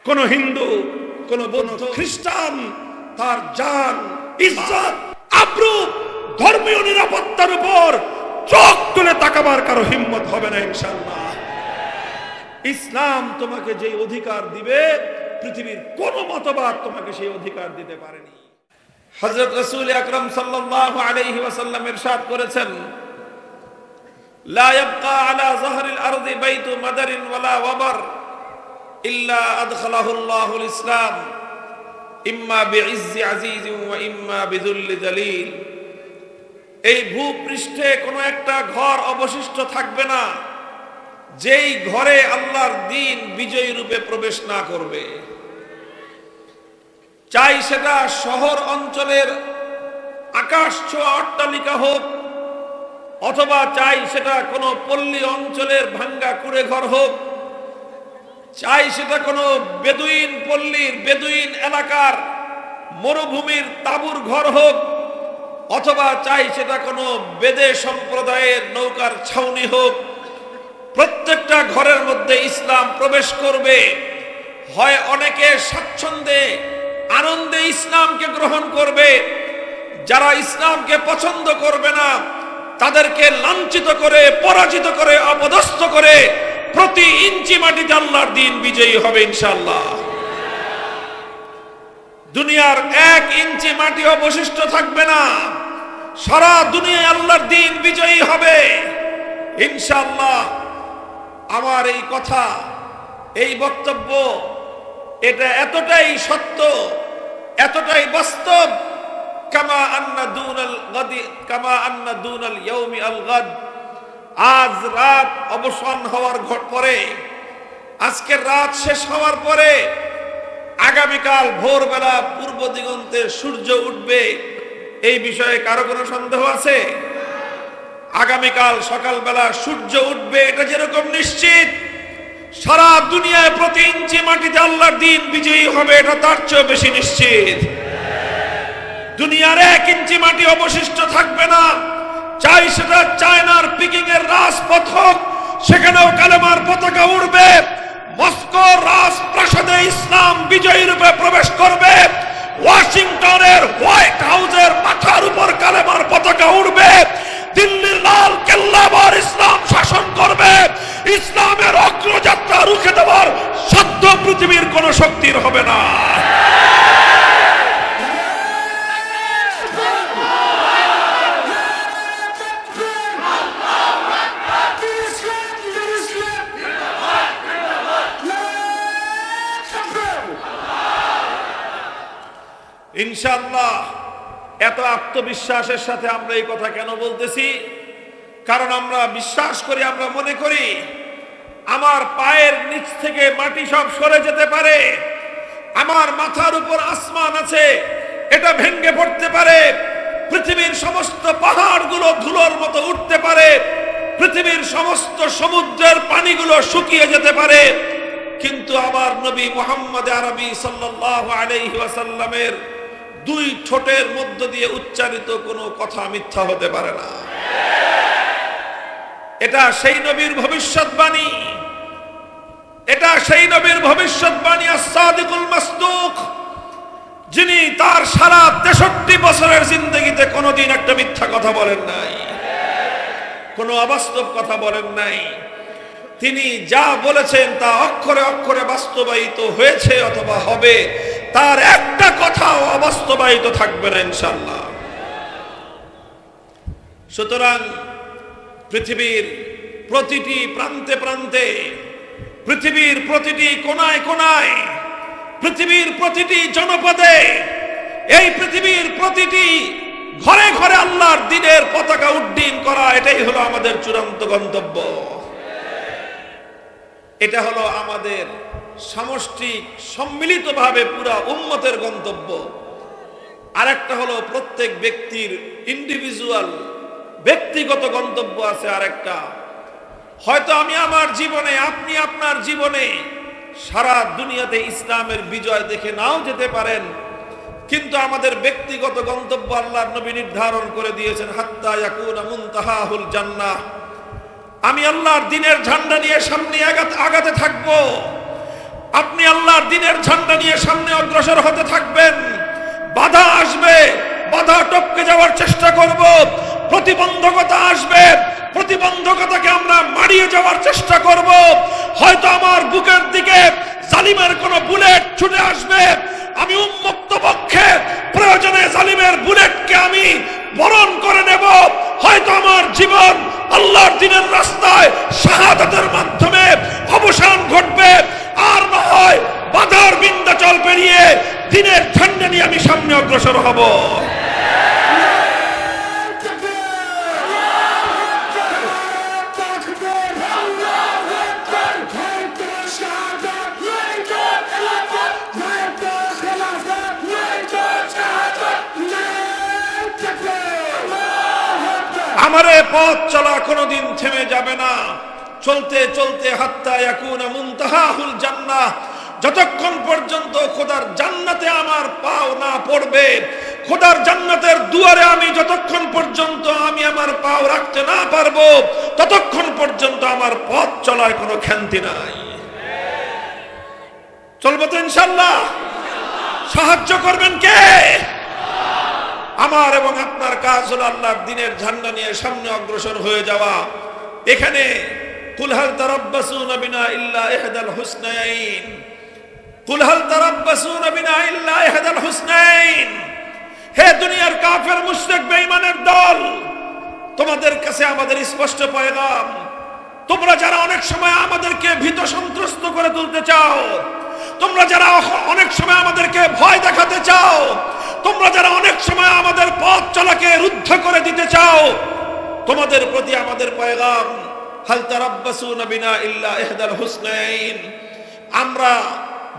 কোন হিন্দু, কোন বৌদ্ধ, খ্রিস্টান তার জান, ইজ্জত, আব্রু, ধর্মীয় নিরাপত্তার উপর চোখ তুলে তাকাবার কারো হিম্মত হবে না ইনশাআল্লাহ। ইসলাম তোমাকে যে অধিকার দিবে, পৃথিবীর কোন মতবাদ তোমাকে সেই অধিকার দিতে পারেনি। হযরত রাসূল আকরাম সাল্লাল্লাহু আলাইহি ওয়াসাল্লাম ইরশাদ করেছেন, লা ইয়াবকা আলা যাহরিল আরদি বাইতু মাদারিন ওয়ালা ওয়াবার ইল্লা আদখালাহু আল্লাহুল ইসলাম ইম্মা বিইজ্জি আজিজিন ওয়া ইম্মা বিযুল্লি যালিল। এই ভূপৃষ্ঠে কোনো একটা ঘর অবশিষ্ট থাকবে না যেই ঘরে আল্লাহর দ্বীন বিজয়ী রূপে প্রবেশ না করবে। চাই সেটা শহর অঞ্চলের আকাশ ছোঁয়া অট্টালিকা হোক, অথবা চাই সেটা কোনো পল্লী অঞ্চলের ভাঙ্গা কুড়ে ঘর হোক, চাই সেটা কোনো বেদুইন পল্লীর, বেদুইন এলাকার মরুভূমির তাঁবুর ঘর হোক, অথবা চাই সেটা কোনো বেদে সম্প্রদায়ের নৌকার ছাউনি হোক, প্রত্যেকটা ঘরের মধ্যে ইসলাম প্রবেশ করবে। হয় অনেকে স্বাচ্ছন্দ্যে আনন্দে ইসলামকে গ্রহণ করবে, যারা ইসলামকে পছন্দ করবে না তাদেরকে লাঞ্ছিত করে, পরাজিত করে, অপদস্থ করে প্রতি ইঞ্চি মাটিতে আল্লাহর দ্বীন বিজয়ী হবে ইনশাআল্লাহ। দুনিয়ার 1 ইঞ্চি মাটি অবশিষ্ট থাকবে না, সারা দুনিয়ায় আল্লাহর দ্বীন বিজয়ী হবে ইনশাআল্লাহ। আমার এই কথা, এই বক্তব্য, এটা এতটাই সত্য, এতটাই বাস্তব, কামা আন্না দুনাল গাদি কামা আন্না দুনাল ইয়াউমি আল গাদ। আজ রাত অবসান হওয়ার পরে, আজকের রাত শেষ হওয়ার পরে আগামীকাল ভোরবেলা পূর্ব দিগন্তে সূর্য উঠবে, এই বিষয়ে কারো কোনো সন্দেহ আছে? আগামীকাল সকালবেলা সূর্য উঠবে এটা যেরকম নিশ্চিত, সারা দুনিয়ায় প্রতি ইঞ্চি মাটিতে আল্লাহর দ্বীন বিজয়ী হবে এটা তার চেয়ে বেশি নিশ্চিত। দুনিয়ার 1 ইঞ্চি মাটি অবশিষ্ট থাকবে না, চাই সেটা চায়নার পিকিং এর রাজপথ হোক, সেখানেও কালেমার পতাকা উড়বে। মস্কো রাজপ্রাসাদে ইসলাম বিজয়ী রূপে প্রবেশ করবে, ওয়াশিংটনের হোয়াইট হাউসের মাথার উপর কালেমার পতাকা উড়বে, দিল্লির লাল কেল্লা আবার ইসলাম শাসন করবে। ইসলামের অগ্রযাত্রা রুখে দেওয়ার সাধ্য পৃথিবীর কোন শক্তির হবে না। ইনশাআল্লাহ। এত আত্মবিশ্বাসের সাথে আমরা এই কথা কেন বলতেছি? কারণ আমরা বিশ্বাস করি, আমরা মনে করি আমার পায়ের নিচ থেকে মাটি সব সরে যেতে পারে, আমার মাথার উপর আসমান আছে, এটা ভেঙে পড়তে পারে, পৃথিবীর সমস্ত পাহাড়গুলো ধুলোর মতো উঠতে পারে, পৃথিবীর সমস্ত সমুদ্রের পানিগুলো শুকিয়ে যেতে পারে, কিন্তু আমার নবী মুহাম্মদ আরবি সাল্লাল্লাহু আলাইহি ওয়াসাল্লামের 2 ঠোঁটের মধ্য দিয়ে উচ্চারিত কোনো কথা মিথ্যা হতে পারে না। এটা সেই নবীর ভবিষ্যৎবাণী, এটা সেই নবীর ভবিষ্যৎবাণী as-সাদিকুল মাসদুক, যিনি তার সারা 63 বছরের জিন্দেগিতে কোনোদিন একটা মিথ্যা কথা বলেন নাই, কোনো অবাস্তব কথা বলেন নাই। তিনি যা বলেছেন তা অক্ষরে অক্ষরে বাস্তবায়িত হয়েছে অথবা হবে, তার একটা কথাও অবাস্তবায়িত থাকবে না ইনশাআল্লাহ। সুতরাং পৃথিবীর প্রতিটি প্রান্তে প্রান্তে, পৃথিবীর প্রতিটি কোনায় কোনায়, পৃথিবীর প্রতিটি জনপদে, এই পৃথিবীর প্রতিটি ঘরে ঘরে আল্লাহর দ্বীনের পতাকা উড্ডীন করা, এটাই হলো আমাদের চূড়ান্ত গন্তব্য। এটা হলো আমাদের সামষ্টিক সম্মিলিতভাবে পুরা উম্মতের গন্তব্য। আরেকটা হলো প্রত্যেক ব্যক্তির ইন্ডিভিজুয়াল ব্যক্তিগত গন্তব্য আছে। আরেকটা, হয়তো আমি আমার জীবনে, আপনি আপনার জীবনে সারা দুনিয়াতে ইসলামের বিজয় দেখে নাও যেতে পারেন, কিন্তু আমাদের ব্যক্তিগত গন্তব্য আল্লাহর নবী নির্ধারণ করে দিয়েছেন, হাত্তা ইয়াকুনা মুনতাহাহুল জান্নাহ। আমি আল্লাহর দ্বীনের ঝান্ডা নিয়ে সামনে আগাতে থাকবো। আপনি আল্লাহর দ্বীনের ঝান্ডা নিয়ে সামনে অগ্রসর হতে থাকবেন। বাধা আসবে, বাধা টপকে যাওয়ার চেষ্টা করব। প্রতিবন্ধকতা আসবে, প্রতিবন্ধকতাকে আমরা মারিয়ে যাওয়ার চেষ্টা করব। হয়তো আমার বুকের দিকে জালিমের কোন বুলেট ছুটে আসবে, আমি উন্মুক্ত পক্ষে প্রয়োজনে জালিমের বুলেটকে আমি বরণ করে নেব। হয়তো আমার জীবন আল্লাহর দ্বীনের রাস্তায় শাহাদাতের মাধ্যমে অবসান ঘটবে, আর না হয় বাধার বিন্ধ্যাচল পেরিয়ে দ্বীনের ঝান্ডা নিয়ে আমি সামনে অগ্রসর হব। আমার পথ চলা কোনোদিন থেমে যাবে না, চলতে চলতে হাত্তা ইয়াকুনা মুনতাহাহুল জান্নাহ, যতক্ষণ পর্যন্ত খোদার জান্নাতে আমার পাও না পড়বে, খোদার জান্নাতের দুয়ারে আমি যতক্ষণ পর্যন্ত আমি আমার পাও রাখতে না পারবো, ততক্ষণ পর্যন্ত আমার পথ চলার কোনো ক্ষান্তি নাই। চলবো তো ইনশাআল্লাহ? সাহায্য করবেন কে? আমার এবং আপনার কাজ হলো আল্লাহর দ্বীনের ঝান্ডা নিয়ে সামনে অগ্রসর হয়ে যাওয়া। এখানে কুল হাল তারাব্বাসুনা বিনা ইল্লা ইহদাল হুসনাইন, কুল হাল তারাব্বাসুনা বিনা ইল্লা ইহদাল হুসনাইন। হে দুনিয়ার কাফের মুশরিক বেঈমানের দল, তোমাদের কাছে আমাদের স্পষ্ট পয়গাম, তোমরা যারা অনেক সময় আমাদেরকে ভীত সন্ত্রস্ত করে তুলতে চাও, তোমরা যারা অনেক সময় আমাদেরকে ভয় দেখাতে চাও, তোমরা যারা অনেক সময় আমাদের পথ চলাকে রুদ্ধ করে দিতে চাও, তোমাদের প্রতি আমাদের পয়গাম, হাল তারাব্বাসুনা বিনা ইল্লা ইহদাল হুসনাইন। আমরা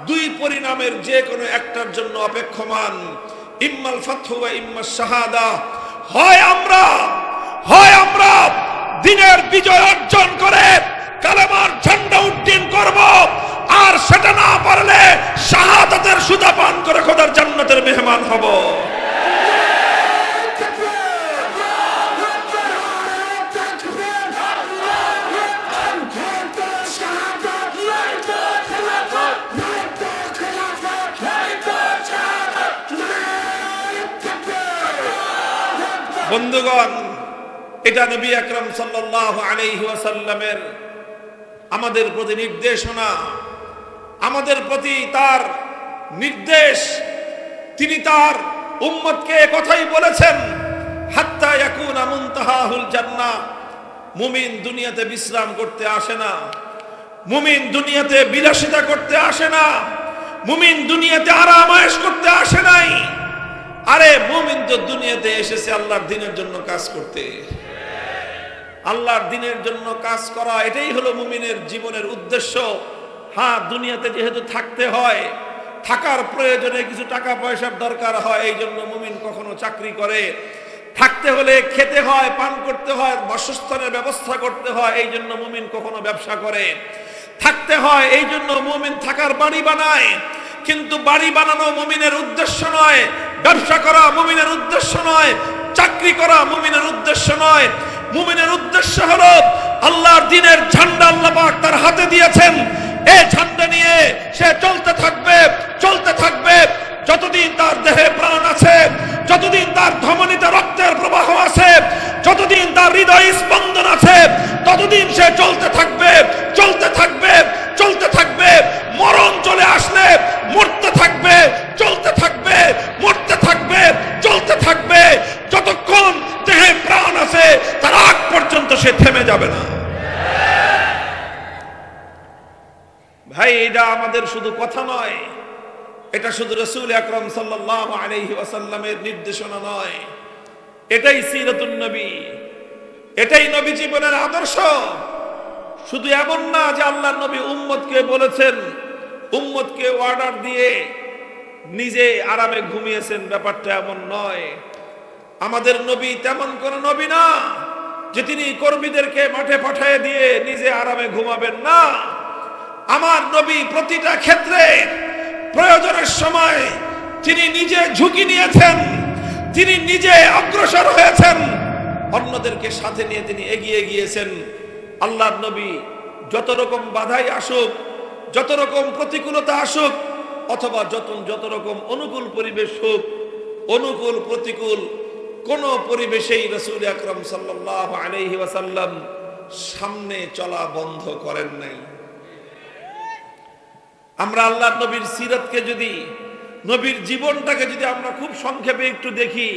দুই পরিণামের যে কোনো একটার জন্য অপেক্ষমান, ইম্মাল ফাতহু ওয়া ইম্মাস শাহাদা। হয় আমরা দ্বীনের বিজয় অর্জন করে কালেমার ঝান্ডা উড্ডীন করব, আর সেটা না পারলে শাহাদাতের সুধা পান করে খোদার জান্নাতের মেহমান হব। বন্ধুগণ, এটা নবী আকরাম সাল্লাল্লাহু আলাইহি ওয়াসাল্লামের আমাদের প্রতি নির্দেশনা, আমাদের প্রতি তার নির্দেশ। তিনি তার উম্মতকে কথাই বলেছেন, হাত্তা ইয়াকুনা মুনতাহাহুল জান্নাহ। মুমিন দুনিয়াতে বিশ্রাম করতে আসে না, মুমিন দুনিয়াতে বিলাসিতা করতে আসে না, মুমিন দুনিয়াতে আরাম আয়েশ করতে আসে নাই। আরে মুমিন তো দুনিয়াতে এসেছে আল্লাহর দ্বীনের জন্য কাজ করতে। আল্লাহর দ্বীনের জন্য কাজ করা, এটাই হলো মুমিনের জীবনের উদ্দেশ্য। হ্যাঁ, দুনিয়াতে যেহেতু থাকতে হয়, থাকার প্রয়োজনে কিছু টাকা পয়সার দরকার হয়, এই জন্য মুমিন কখনো চাকরি করে। থাকতে হলে খেতে হয়, পান করতে হয়, বাসস্থানের ব্যবস্থা করতে হয়, এই জন্য মুমিন কখনো ব্যবসা করে। থাকতে হয় এই জন্য মুমিন থাকার বাড়ি বানায়, কিন্তু বাড়ি বানানো মুমিনের উদ্দেশ্য নয়, ব্যবসা করা মুমিনের উদ্দেশ্য নয়, চাকরি করা মুমিনের উদ্দেশ্য নয়। মুমিনের উদ্দেশ্য হলো আল্লাহর দ্বীনের ঝান্ডা আল্লাহ পাক তার হাতে দিয়েছেন, এই ঝান্ডা নিয়ে সে চলতে থাকবে, চলতে থাকবে। যতদিন তার দেহে প্রাণ আছে, যতদিন তার ধমনীতে রক্তের প্রবাহ আছে, যতদিন তার হৃদয় স্পন্দন আছে, ততদিন সে চলতে থাকবে, চলতে থাকবে, চলতে থাকবে। মরণ চলে আসলে মরতে থাকবে, চলতে থাকবে, মরতে থাকবে, চলতে থাকবে। যতক্ষণ দেহে প্রাণ আছে তার আগ পর্যন্ত সে থেমে যাবে না। ভাই, এটা আমাদের শুধু কথা নয়, এটা শুধু রাসূল আকরাম সাল্লাল্লাহু আলাইহি ওয়াসাল্লামের নির্দেশনা নয়, এটাই সিরাতুন নবী, এটাই নবী জীবনের আদর্শ। শুধু এমন না যে আল্লাহর নবী উম্মতকে বলেছেন, উম্মতকে অর্ডার দিয়ে নিজে আরামে ঘুমিয়েছেন, ব্যাপারটা এমন নয়। আমাদের নবী তেমন কোন নবী না যে তিনি কর্মীদেরকে মাঠে পাঠিয়ে দিয়ে নিজে আরামে ঘুমাবেন না। আমার নবী প্রতিটা ক্ষেত্রে প্রয়োজনের সময় তিনি নিজে ঝুঁকি নিয়েছেন, তিনি নিজে অগ্রসর হয়েছেন, অন্যদেরকে সাথে নিয়ে তিনি এগিয়ে গিয়েছেন। আল্লাহর নবী যত রকম বাধাই আসুক, যত রকম প্রতিকূলতা আসুক অথবা যত রকম অনুকূল পরিবেশ হোক, অনুকূল প্রতিকূল কোন পরিবেশেই রাসূল আকরাম সাল্লাল্লাহু আলাইহি ওয়াসাল্লাম সামনে চলা বন্ধ করেন নাই। আমরা আল্লাহর নবীর সিরাতকে যদি, নবীর জীবনটাকে যদি আমরা খুব সংক্ষেপে একটু দেখি,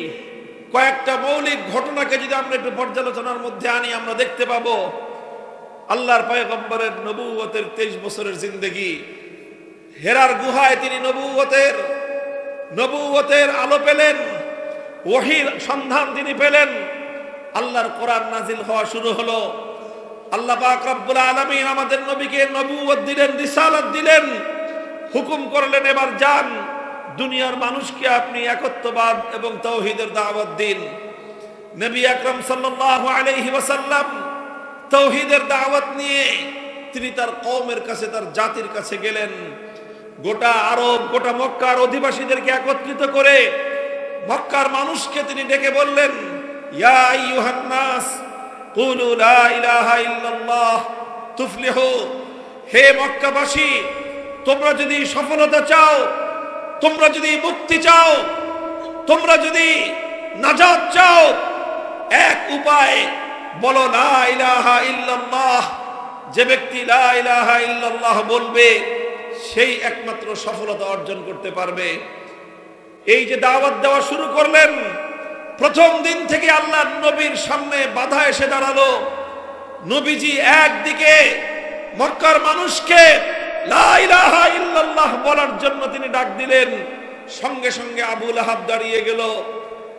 কয়েকটা মৌলিক ঘটনাকে যদি আমরা একটু পর্যালোচনার মধ্যে আনি, আমরা দেখতে পাবো আল্লাহর পয়গম্বরের নবুয়তের 23 বছরের জিন্দেগি। হেরার গুহায় তিনি নবুয়তের আলো পেলেন, ওহীর সন্ধান তিনি পেলেন, আল্লাহর কোরআন নাজিল হওয়া শুরু হলো। আল্লাহ পাক রব্বুল আলামিন আমাদের নবীকে নবুয়ত দিলেন, রিসালাত দিলেন, হুকুম করলেন এবার যান দুনিয়ার মানুষকে আপনি একত্ববাদ এবং তাওহীদের দাওয়াত দিন। নবী আকরাম সাল্লাল্লাহু আলাইহি ওয়াসাল্লাম তাওহীদের দাওয়াত নিয়ে তিনি তার কওমের কাছে, তার জাতির কাছে গেলেন। গোটা আরব, গোটা মক্কার অধিবাসীদেরকে একত্রিত করে মক্কার মানুষকে তিনি ডেকে বললেন, ইয়া আইয়ুহান নাস কুলু লা ইলাহা ইল্লাল্লাহ তুফলিহু। হে মক্কাবাসী, তোমরা যদি সফলতা চাও, তোমরা যদি মুক্তি চাও, তোমরা যদি নাজাত চাও, এক উপায় বলো লা ইলাহা ইল্লাল্লাহ। যে ব্যক্তি লা ইলাহা ইল্লাল্লাহ বলবে সেই একমাত্র সফলতা অর্জন করতে পারবে। এই যে দাওয়াত দেওয়া শুরু করলেন, প্রথম দিন থেকে আল্লাহর নবীর সামনে বাধা এসে দাঁড়ালো। নবীজি একদিকে মক্কার মানুষকে লা ইলাহা ইল্লাল্লাহ বলার জন্য তিনি ডাক দিলেন, সঙ্গে সঙ্গে আবু লাহাব দাঁড়িয়ে গেল,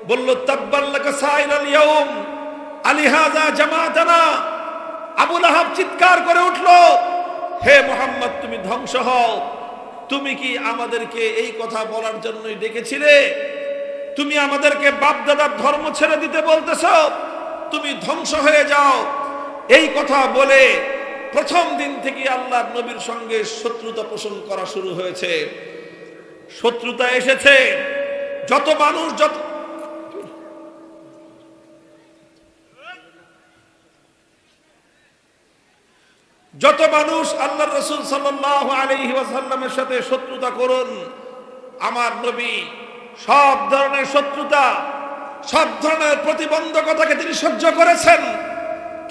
বলল তাব্বাল লাকা সাইরাল ইয়াউম আলিহাযা জামাতানা। আবু লাহাব চিৎকার করে উঠল, হে মুহাম্মদ, তুমি ধ্বংস হও। তুমি কি আমাদেরকে এই কথা বলার জন্যই ডেকেছিলে? তুমি আমাদেরকে বাপদাদার ধর্ম ছেড়ে দিতে বলতেছো? তুমি ধ্বংস হয়ে যাও। এই কথা বলে প্রথম দিন থেকে আল্লাহর নবীর সঙ্গে শত্রুতা পোষণ করা শুরু হয়েছে। শত্রুতা এসেছে, যত মানুষ আল্লাহর রাসূল সাল্লাল্লাহু আলাইহি ওয়াসাল্লামের সাথে শত্রুতা করুন, আমার নবী সব ধরনের শত্রুতা, সব ধরনের প্রতিবন্ধকতাকে তিনি সহ্য করেছেন।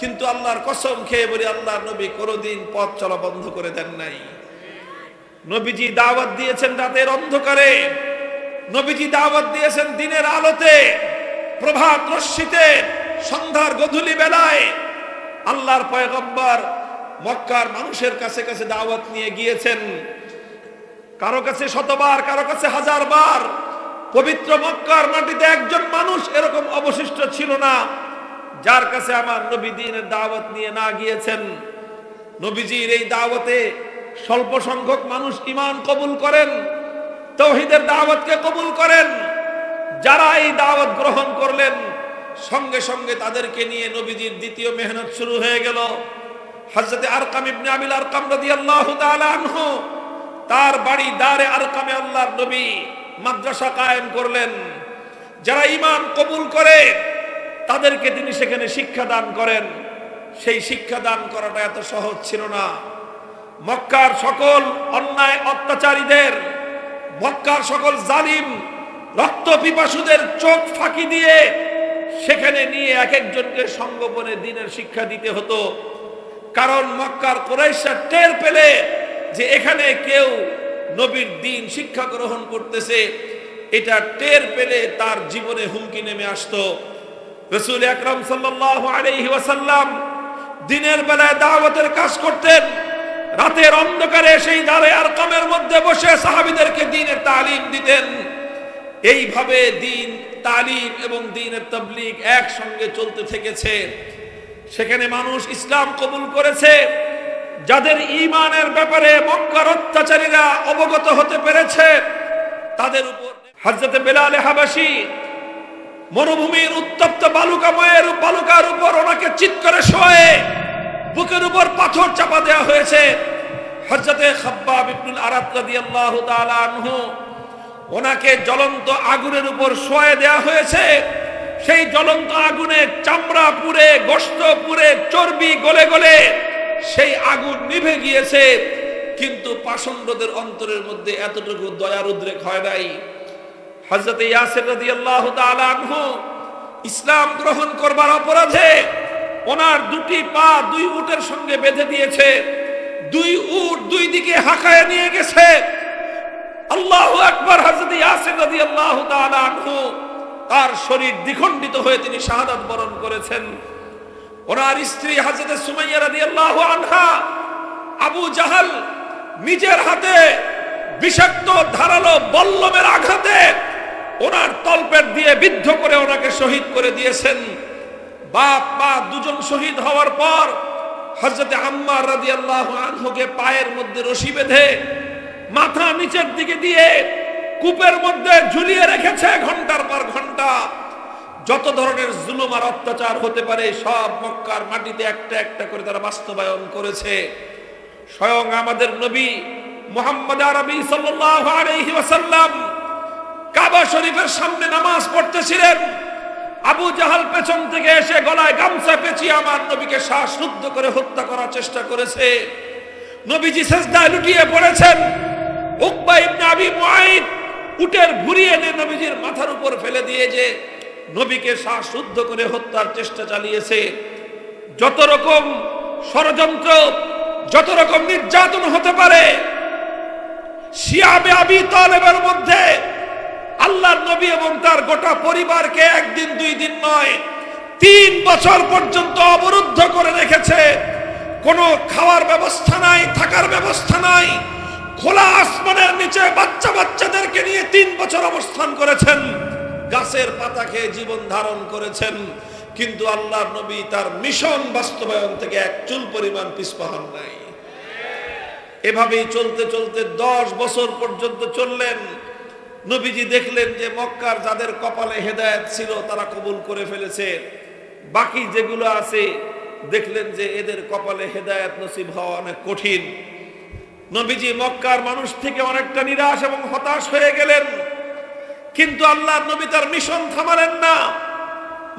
কিন্তু আল্লাহর কসম খেয়ে বলি, আল্লাহর নবী কোনোদিন পথ চলা বন্ধ করে দেন নাই। নবীজি দাওয়াত দিয়েছেন রাতের অন্ধকারে, নবীজি দাওয়াত দিয়েছেন দিনের আলোতে, প্রভাত রশ্মিতে, সন্ধ্যার গধূলি বেলায়। আল্লাহর পয়গম্বর মক্কার মানুষের কাছে কাছে দাওয়াত নিয়ে গিয়েছেন, কারো কাছে শতবার, কারো কাছে হাজারবার। পবিত্র মক্কার মাটিতে একজন মানুষ এরকম অবশিষ্ট ছিল না যার কাছে আমার নবী দ্বীনের দাওয়াত নিয়ে না গিয়েছেন। নবীজির এই দাওয়াতে স্বল্প সংখ্যক মানুষ ঈমান কবুল করেন, তাওহীদের দাওয়াতকে কবুল করেন। যারা এই দাওয়াত গ্রহণ করলেন, সঙ্গে সঙ্গে তাদেরকে নিয়ে নবীজির দ্বিতীয় মেহনত শুরু হয়ে গেল। হযরত আরকাম ইবনে আবিল আরকাম রাদিয়াল্লাহু তাআলা আনহু, তার বাড়ি দারে আরকামে আল্লাহর নবী মাদ্রাসা কায়েম করলেন। যারা ঈমান কবুল করে তাদেরকে তিনি সেখানে শিক্ষা দান করেন। সেই শিক্ষা দান করাটা এত সহজ ছিল না। মক্কার সকল অন্যায় অত্যাচারীদের, মক্কার সকল জালিম রক্ত পিপাসুদের চোখ ফাঁকি দিয়ে সেখানে নিয়ে এক একজনকে সঙ্গোপনে দ্বীনের শিক্ষা দিতে হতো। কারণ মক্কার কুরাইশরা টের পেলে যে এখানে কেউ নবীর দ্বীন শিক্ষা গ্রহণ করতেছে, এটা টের পেলে তার জীবনে হুমকি নেমে আসতো। রাসূল আকরাম সাল্লাল্লাহু আলাইহি ওয়াসাল্লাম দিনের বেলায় দাওয়াতের কাজ করতেন, রাতের অন্ধকারে সেই দারে আরকামের মধ্যে বসে সাহাবীদেরকে দ্বীনের তালিম দিতেন। এইভাবে দ্বীন তালিম এবং দ্বীনের তাবলীগ একসঙ্গে চলতে থেকেছে। সেখানে মানুষ ইসলাম কবুল করেছে। যাদের ঈমানের ব্যাপারে মক্কার অত্যাচারীরা অবগত হতে পেরেছে, তাদের উপর হযরত বেলাল হাবাসী মরুভূমির উত্তপ্ত বালুকার উপর ওনাকে চিৎ করে শোয়ে বুকের উপর পাথর চাপা দেওয়া হয়েছে। হযরত খাব্বাব ইবনুল আরাত রাদিয়াল্লাহু তাআলা আনহু, ওনাকে জ্বলন্ত আগুনের উপর শোয়ে দেওয়া হয়েছে। সেই জ্বলন্ত আগুনে চামড়া পুড়ে, গোশত পুড়ে, চর্বি গলে গলে সেই আগুন নিভে গিয়েছে। কিন্তু পাষণ্ডদের অন্তরের মধ্যে এতটুকু দয়ার উদ্রেক হয় নাই। হযরত ইয়াসির রাদিয়াল্লাহু তাআলা আনহু ইসলাম গ্রহণ করবার অপরাধে ওনার দুটি পা দুই উটের সঙ্গে বেঁধে দিয়েছে, দুই উট দুই দিকে হাঁকায় নিয়ে গেছে। আল্লাহু আকবার। হযরত ইয়াসির রাদিয়াল্লাহু তাআলা আনহু তার শরীর দ্বিখণ্ডিত হয়ে তিনি শাহাদাত বরণ করেছেন। ওনার স্ত্রী হযরত সুমাইয়া রাদিয়াল্লাহু আনহা, আবু জাহাল নিজের হাতে বিষাক্ত ধারালো বল্লমের আঘাতে ওনার তলপেট দিয়ে বিদ্ধ করে ওনাকে শহীদ করে দিয়েছেন। বাপ মা দুজন শহীদ হওয়ার পর হযরত আম্মার রাদিয়াল্লাহু আনহুকে পায়ের মধ্যে রশি বেঁধে মাথা নিচের দিকে দিয়ে কূপের মধ্যে ঝুলিয়ে রেখেছে ঘন্টার পর ঘন্টা। যত ধরনের জুলুম আর অত্যাচার হতে পারে সব মক্কার মাটিতে একটা একটা করে তারা বাস্তবায়ন করেছে। স্বয়ং আমাদের নবী মুহাম্মদ আরবি সাল্লাল্লাহু আলাইহি ওয়াসাল্লাম কাবা শরীফের সামনে নামাজ পড়তেছিলেন। আবু জাহাল পেছন থেকে এসে গলায় গামছা পেঁচিয়ে আমার নবীকে শ্বাসরুদ্ধ করে হত্যা করার চেষ্টা করেছে। নবীজি সিজদায় লুটিয়ে পড়েছেন। উকবা ইবনে আবি মুআইদ উটের ঘুরিয়ে এনে নবীজির মাথার উপর ফেলে দিয়ে যে নবীকে শ্বাসরুদ্ধ করে হত্যার চেষ্টা চালিয়েছে। যত রকম ষড়যন্ত্র, যত রকম নির্যাতন হতে পারে, শিয়াবে আবি তালেবের মধ্যে আল্লাহর নবী এবং তার গোটা পরিবারকে একদিন দুই দিন নয় 3 বছর পর্যন্ত অবরুদ্ধ করে রেখেছে। কোনো খাওয়ার ব্যবস্থা নাই, থাকার ব্যবস্থা নাই। খোলা আসমানের নিচে বাচ্চা বাচ্চাদেরকে নিয়ে 3 বছর অবস্থান করেছেন। গাছের পাতা খেয়ে জীবন ধারণ করেছেন। কিন্তু আল্লাহর নবী তার মিশন বাস্তবায়ন থেকে এক চুল পরিমাণ পিছপা হন নাই। এভাবেই চলতে চলতে 10 বছর পর্যন্ত চললেন। নবীজি দেখলেন যে মক্কার যাদের কপালে হেদায়েত ছিল তারা কবুল করে ফেলেছে, বাকি যেগুলো আছে দেখলেন যে এদের কপালে হেদায়েত নসিব হওয়া অনেক কঠিন। নবীজি মক্কার মানুষ থেকে অনেকটা নিরাশ এবং হতাশ হয়ে গেলেন। কিন্তু আল্লাহর নবী তার মিশন থামালেন না।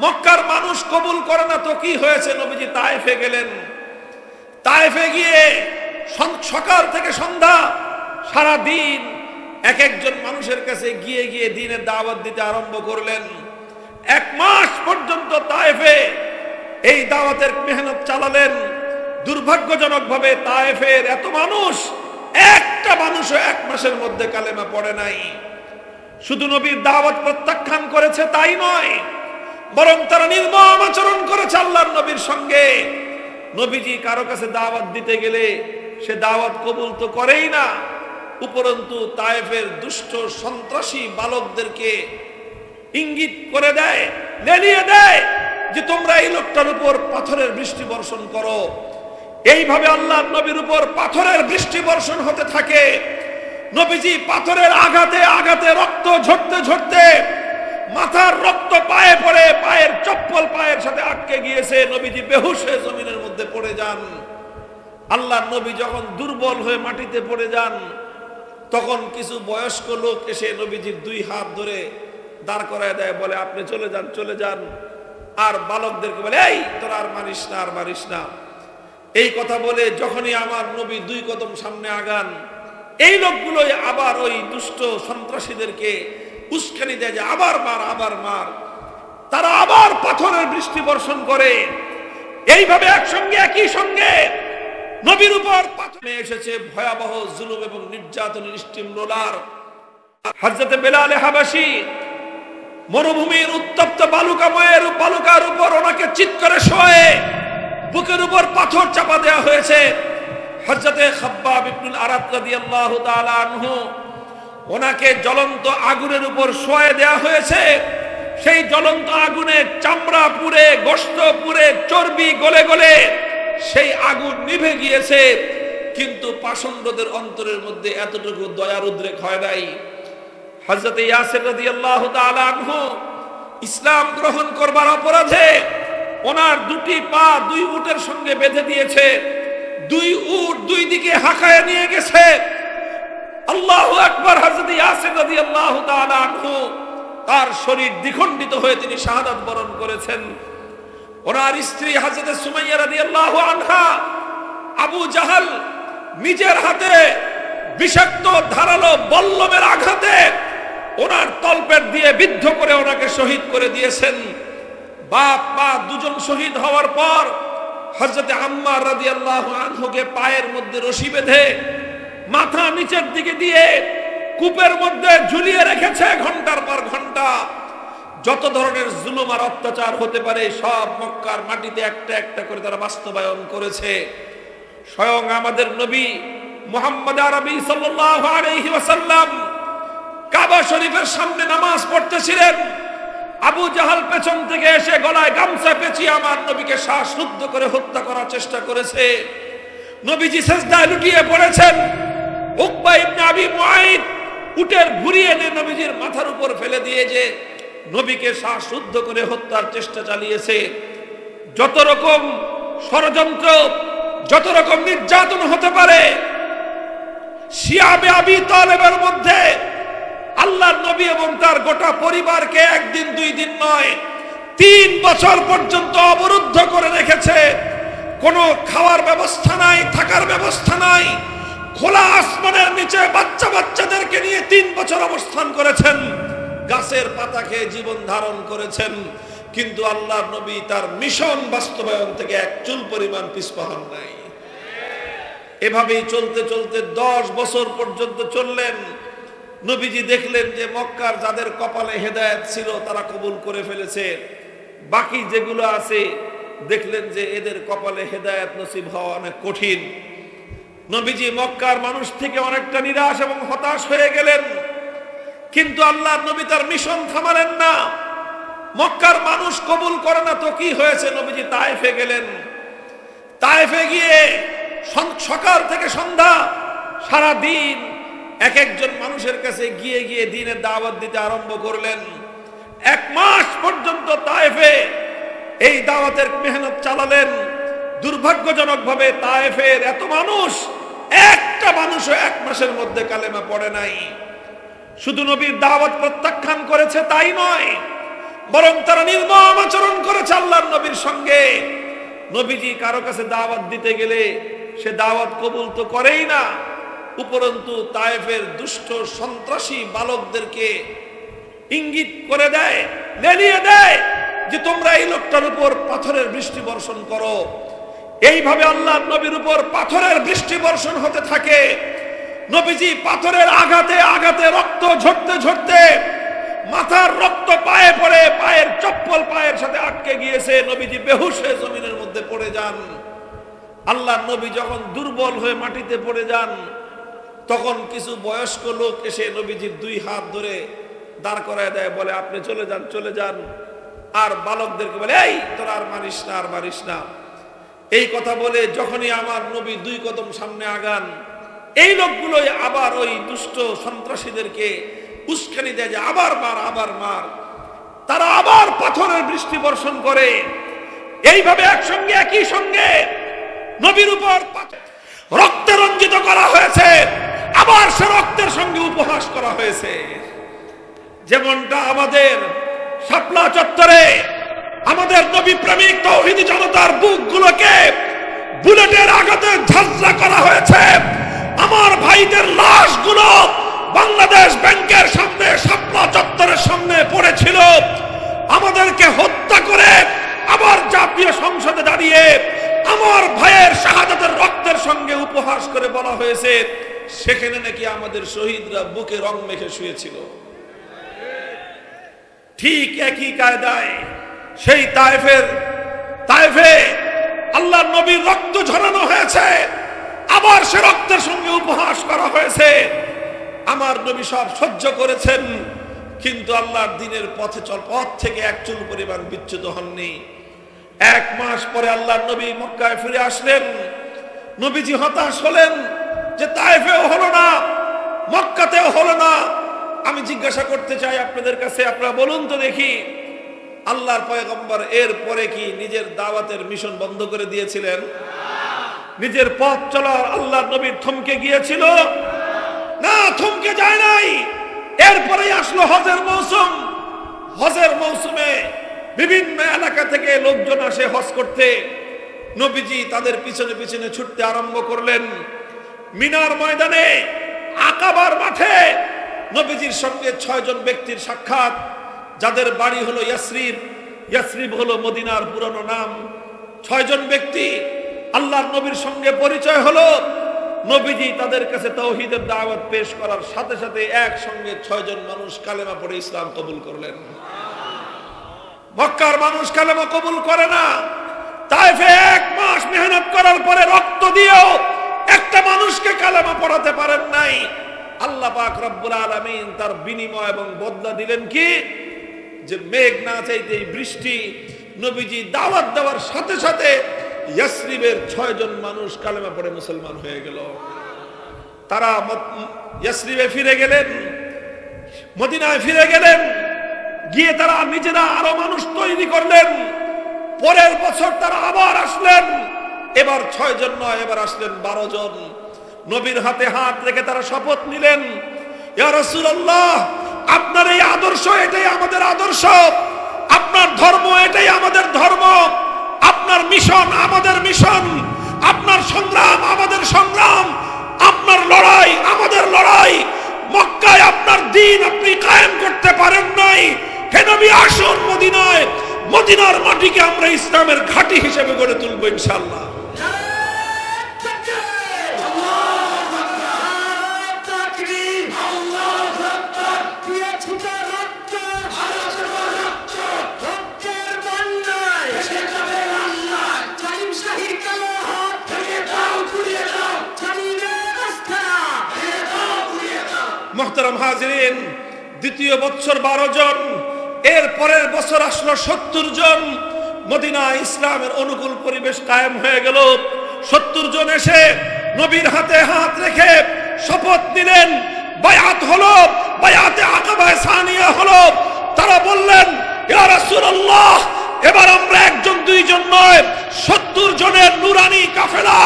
মক্কার মানুষ কবুল করে না তো কি হয়েছে, নবীজি তায়েফে গেলেন। তায়েফে গিয়ে সকাল থেকে সন্ধ্যা সারা দিন এক একজন মানুষের কাছে গিয়ে গিয়ে দ্বীনের দাওয়াত দিতে আরম্ভ করলেন। 1 মাস পর্যন্ত তায়েফে এই দাওয়াতের মেহনত চালালেন। দুর্ভাগ্যজনকভাবে তায়েফের এত মানুষ, একটা মানুষও 1 মাসের মধ্যে কালেমা পড়ে নাই। শুধু নবীর দাওয়াত প্রত্যাখ্যান করেছে তাই নয়, বরং তারা নির্মম আচরণ করেছে আল্লাহর নবীর সঙ্গে। নবীজি কারো কাছে দাওয়াত দিতে গেলে সে দাওয়াত কবুল তো করেই না, উপরন্তু তায়েফের দুষ্ট সন্ত্রাসী বালকদেরকে ইঙ্গিত করে দেয়, লেলিয়ে দেয় যে তোমরা এই লোকটার উপর পাথরের বৃষ্টি বর্ষণ করো। এইভাবে আল্লাহর নবীর উপর পাথরের বৃষ্টি বর্ষণ হতে থাকে। নবীজি পাথরের আঘাতে আঘাতে রক্ত ঝরতে ঝরতে মাথার রক্ত পায়ে পড়ে, পায়ের চপ্পল পায়ের সাথে আটকে গিয়েছে। নবীজি বেহুশ হয়ে জমিনের মধ্যে পড়ে যান। আল্লাহর নবী যখন দুর্বল হয়ে মাটিতে পড়ে যান, তখন কিছু বয়স্ক লোক এসে নবীজির 2 হাত ধরে দাঁড় করায় দেয়, বলে আপনি চলে যান, চলে যান। আর বালকদেরকে বলে এই তোরা আর মারিস না, আর মারিস না। এই কথা বলে যখনই আমার নবী 2 কদম সামনে আগান, এই লোকগুলোই আবার ওই দুষ্ট সন্ত্রাসীদেরকে উস্কানি দেয় যে আবার মার, আবার মার। তারা আবার পাথরের বৃষ্টি বর্ষণ করে। এইভাবে একসঙ্গে একই সঙ্গে নবীর উপর পাথর এসেছে ভয়াবহ জুলুম এবং নির্যাতনের স্টিম রোলার। হযরত বেলাল হাবাসী মরুভূমির উত্তপ্ত বালুকার উপর ওনাকে চিৎ করে শোয়ে বুকের উপর পাথর চাপা দেওয়া হয়েছে। হযরত খাব্বাব ইবনুল আরাত রাদিয়াল্লাহু তাআলা আনহু ওনাকে জ্বলন্ত আগুনের উপর শোয়ে দেওয়া হয়েছে। সেই জ্বলন্ত আগুনে চামড়া পুড়ে, গোশত পুড়ে, চর্বি গলে গলে সেই আগুন নিভে গিয়েছে। কিন্তু পাষণ্ডদের অন্তরের মধ্যে এতটুকু দয়ার উদ্রেক হয় নাই। হযরত ইয়াসির রাদিয়াল্লাহু তাআলা আনহু ইসলাম গ্রহণ করবার অপরাধে ওনার দুটি পা দুই উটের সঙ্গে বেঁধে দিয়েছে, দুই উট দুই দিকে হাঁকায় নিয়ে গেছে। আল্লাহু আকবার। হযরত ইয়াসির রাদিয়াল্লাহু তাআলা আনহু তার শরীর দ্বিখণ্ডিত হয়ে তিনি শাহাদাত বরণ করেছেন। ওনার স্ত্রী হযরত সুমাইয়া রাদিয়াল্লাহু আনহা, আবু জাহাল নিজের হাতে বিষাক্ত ধারালো বল্লমের আঘাতে ওনার তলপেট দিয়ে বিদ্ধ করে ওনাকে শহীদ করে দিয়েছেন। বাপ মা দুজন শহীদ হওয়ার পর হযরত আম্মার রাদিয়াল্লাহু আনহুকে পায়ের মধ্যে রশি বেঁধে মাথা নিচের দিকে দিয়ে কূপের মধ্যে ঝুলিয়ে রেখেছে ঘন্টার পর ঘন্টা। যত ধরনের জুলুম আর অত্যাচার হতে পারে সব মক্কার মাটিতে একটা একটা করে তারা বাস্তবায়ন করেছে। স্বয়ং আমাদের নবী মুহাম্মদ আরবি সাল্লাল্লাহু আলাইহি ওয়াসাল্লাম কাবা শরীফের সামনে নামাজ পড়তেছিলেন। আবু জাহাল পেছন থেকে এসে গলায় গামছা পেঁচিয়ে আমার নবীকে শ্বাসরুদ্ধ করে হত্যা করার চেষ্টা করেছে। নবীজি সিজদায় লুটিয়ে পড়েছেন। উকবা ইবনে আবি মুআইদ উটের ভুঁড়ি এনে নবীজির মাথার উপর ফেলে দিয়ে যে নবীকে শ্বাসরুদ্ধ করে হত্যার চেষ্টা চালিয়েছে। যত রকম ষড়যন্ত্র, যত রকম নির্যাতন হতে পারে, শিয়াবে আবি তালেবের মধ্যে আল্লাহর নবী এবং তার গোটা পরিবারকে একদিন দুই দিন নয় 3 বছর পর্যন্ত অবরুদ্ধ করে রেখেছে। কোনো খাওয়ার ব্যবস্থা নাই, থাকার ব্যবস্থা নাই। খোলা আসমানের নিচে বাচ্চা বাচ্চাদেরকে নিয়ে 3 বছর অবস্থান করেছেন। গাছের পাতা খেয়ে জীবন ধারণ করেছেন। কিন্তু আল্লাহর নবী তার মিশন বাস্তবায়ন থেকে এক চুল পরিমাণ পিছপা হন নাই। এভাবেই চলতে চলতে 10 বছর পর্যন্ত চললেন। নবীজি দেখলেন যে মক্কার যাদের কপালে হেদায়েত ছিল তারা কবুল করে ফেলেছে, বাকি যেগুলো আছে দেখলেন যে এদের কপালে হেদায়েত নসিব হওয়া অনেক কঠিন। নবীজি মক্কার মানুষ থেকে অনেকটা নিরাশ এবং হতাশ হয়ে গেলেন। কিন্তু আল্লাহর নবী তার মিশন থামালেন না। মক্কার মানুষ কবুল করে না তো কি হয়েছে, নবীজি তায়েফে গেলেন। তায়েফে গিয়ে সকাল থেকে সন্ধ্যা সারা দিন এক একজন মানুষের কাছে গিয়ে গিয়ে দ্বীনের দাওয়াত দিতে আরম্ভ করলেন। 1 মাস পর্যন্ত তায়েফে এই দাওয়াতের মেহনত চালালেন। দুর্ভাগ্যজনকভাবে তায়েফের এত মানুষ, একটা মানুষও 1 মাসের মধ্যে কালেমা পড়ে নাই। শুধু নবীর দাওয়াত প্রত্যাখ্যান করেছে তাই নয়, বরং তারা নির্মম আচরণ করেছে আল্লাহর নবীর সঙ্গে। নবীজি কারো কাছে দাওয়াত দিতে গেলে সে দাওয়াত কবুল তো করেই না, উপরন্তু তায়েফের দুষ্ট সন্ত্রাসী বালকদেরকে ইঙ্গিত করে দেয়, লেলিয়ে দেয় যে তোমরা এই লোকটার উপর পাথরের বৃষ্টি বর্ষণ করো। এইভাবে আল্লাহর নবীর উপর পাথরের বৃষ্টি বর্ষণ হতে থাকে। নবীজি পাথরের আঘাতে আঘাতে রক্ত ঝরতে ঝরতে মাথার রক্ত পায়ে পড়ে, পায়ের চপ্পল পায়ের সাথে আটকে গিয়েছে। নবীজি বেহুশ হয়ে জমিনের মধ্যে পড়ে যান। আল্লাহর নবী যখন দুর্বল হয়ে মাটিতে পড়ে যান, তখন কিছু বয়স্ক লোক এসে নবীজির 2 হাত ধরে দাঁড় করায় দেয়, বলে আপনি চলে যান, চলে যান। আর বালকদেরকে বলে এই তোরা আর মারিস না, আর মারিস না। এই কথা বলে যখনই আমার নবী 2 কদম সামনে আগান, এই লোকগুলোই আবার ওই দুষ্ট সন্ত্রাসীদেরকে উস্কানি দেয় যে আবার মার, আবার মার। তারা আবার পাথরের বৃষ্টি বর্ষণ করে। এইভাবে একসঙ্গে একই সঙ্গে নবীর উপর রক্তে রঞ্জিত করা হয়েছে, আবার সে রক্তের সঙ্গে উপহাস করা হয়েছে। যেমনটা আমাদের শাপলা চত্বরে আমাদের নবী প্রেমিক তাওহীদি জনতার বুকগুলোকে বুলেটের আঘাতে ঝাঁঝরা করা হয়েছে। আমার ভাইদের লাশগুলো বাংলাদেশ ব্যাংকের সামনে শাপলা চত্বরের সামনে পড়েছিল। আমাদেরকে হত্যা করে আবার জাতীয় সংসদে দাঁড়িয়ে আমার ভাইয়ের শাহাদাতের রক্তের সঙ্গে উপহাস করে বলা হয়েছে সেখানে নাকি আমাদের শহীদরা বুকে রং মেখে শুয়েছিল। ঠিক একই কায়দায় সেই তায়েফে আল্লাহর নবীর রক্ত ঝরানো হয়েছে, আবার সে রক্তের সঙ্গে উপহাস করা হয়েছে। আমার নবী সব সহ্য করেছেন, কিন্তু আল্লাহর দ্বীনের পথ থেকে এক চুল পরিমাণ বিচ্যুত হননি। 1 মাস পরে আল্লাহর নবী মক্কায় ফিরে আসলেন। নবীজি হতাশ হলেন যে তায়েফেও হলো না, মক্কাতেও হলো না। আমি জিজ্ঞাসা করতে চাই আপনাদের কাছে, আপনারা বলুন তো দেখি, আল্লাহর পয়গম্বর এর পরে কি নিজের দাওয়াতের মিশন বন্ধ করে দিয়েছিলেন? নিজের পথ চলার আল্লাহর নবীর থমকে গিয়েছিল? না, থমকে যায় নাই। এরপরেই আসলো হজের মৌসুম। হজের মৌসুমে বিভিন্ন এলাকা থেকে লোকজন আসে হজ করতে। নবীজি তাদের পিছনে পিছনে ছুটতে আরম্ভ করলেন। মিনার ময়দানে, আকাবার মাঠে নবীজির সঙ্গে 6 জন ব্যক্তির সাক্ষাৎ, যাদের বাড়ি হলো ইয়াসরিব। ইয়াসরিব হলো মদিনার পুরনো নাম। 6 জন ব্যক্তি আল্লাহর নবীর সঙ্গে পরিচয় হলো। নবীজি তাদের কাছে তাওহীদের দাওয়াত পেশ করার সাথে সাথে একসঙ্গে 6 জন মানুষ কালেমা পড়ে ইসলাম কবুল করলেন। মক্কার মানুষ কালেমা কবুল করে না। তায়েফে 1 মাস মেহনত করার পরে রক্ত দিয়েও একটা মানুষকে কালেমা পড়াতে পারেন নাই। আল্লাহ পাক রব্বুল আলামিন তার বিনিময় এবং বদলা দিলেন কি, যে মেঘ না চাইতেই বৃষ্টি। নবীজি দাওয়াত দেওয়ার সাথে সাথে ইয়াসরিবের 6 জন মানুষ কালেমা পড়ে মুসলমান হয়ে গেল। তারা ইয়াসরিবে ফিরে গেলেন, মদিনায় ফিরে গেলেন। গিয়ে তারা নিজেরা আরো মানুষ তৈরি করলেন। পরের বছর তারা আবার আসলেন। এবার 6 জন নয়, এবার আসলেন 12 জন। নবীর হাতে হাত রেখে তারা শপথ নিলেন, ইয়া রাসূলুল্লাহ, আপনার এই আদর্শ এটাই আমাদের আদর্শ, আপনার ধর্ম এটাই আমাদের ধর্ম, আপনার মিশন আমাদের মিশন, আপনার সংগ্রাম আমাদের সংগ্রাম, আপনার লড়াই আমাদের লড়াই। মক্কায় আপনার দ্বীন আপনি কায়েম করতে পারেন নাই, হে নবী আসুন মদিনায়, মদিনার মাটিকে আমরা ইসলামের ঘাঁটি হিসেবে গড়ে তুলব ইনশাআল্লাহ। মুহতারাম হাজিরিন, দ্বিতীয় বছর 12 জন, এর পরের বছর আসলো 70 জন। মদিনায় ইসলামের অনুকূল পরিবেশ কায়েম হয়ে গেল। 70 জন এসে নবীর হাতে হাত রেখে শপথ নিলেন, বায়াত হলো, বায়াতে আকাবায়ে সানিয়া হলো। তারা বললেন, ইয়া রাসূলুল্লাহ, এবার আমরা 1 জন 2 জন নয়, 70 জনের নুরানি কাফেলা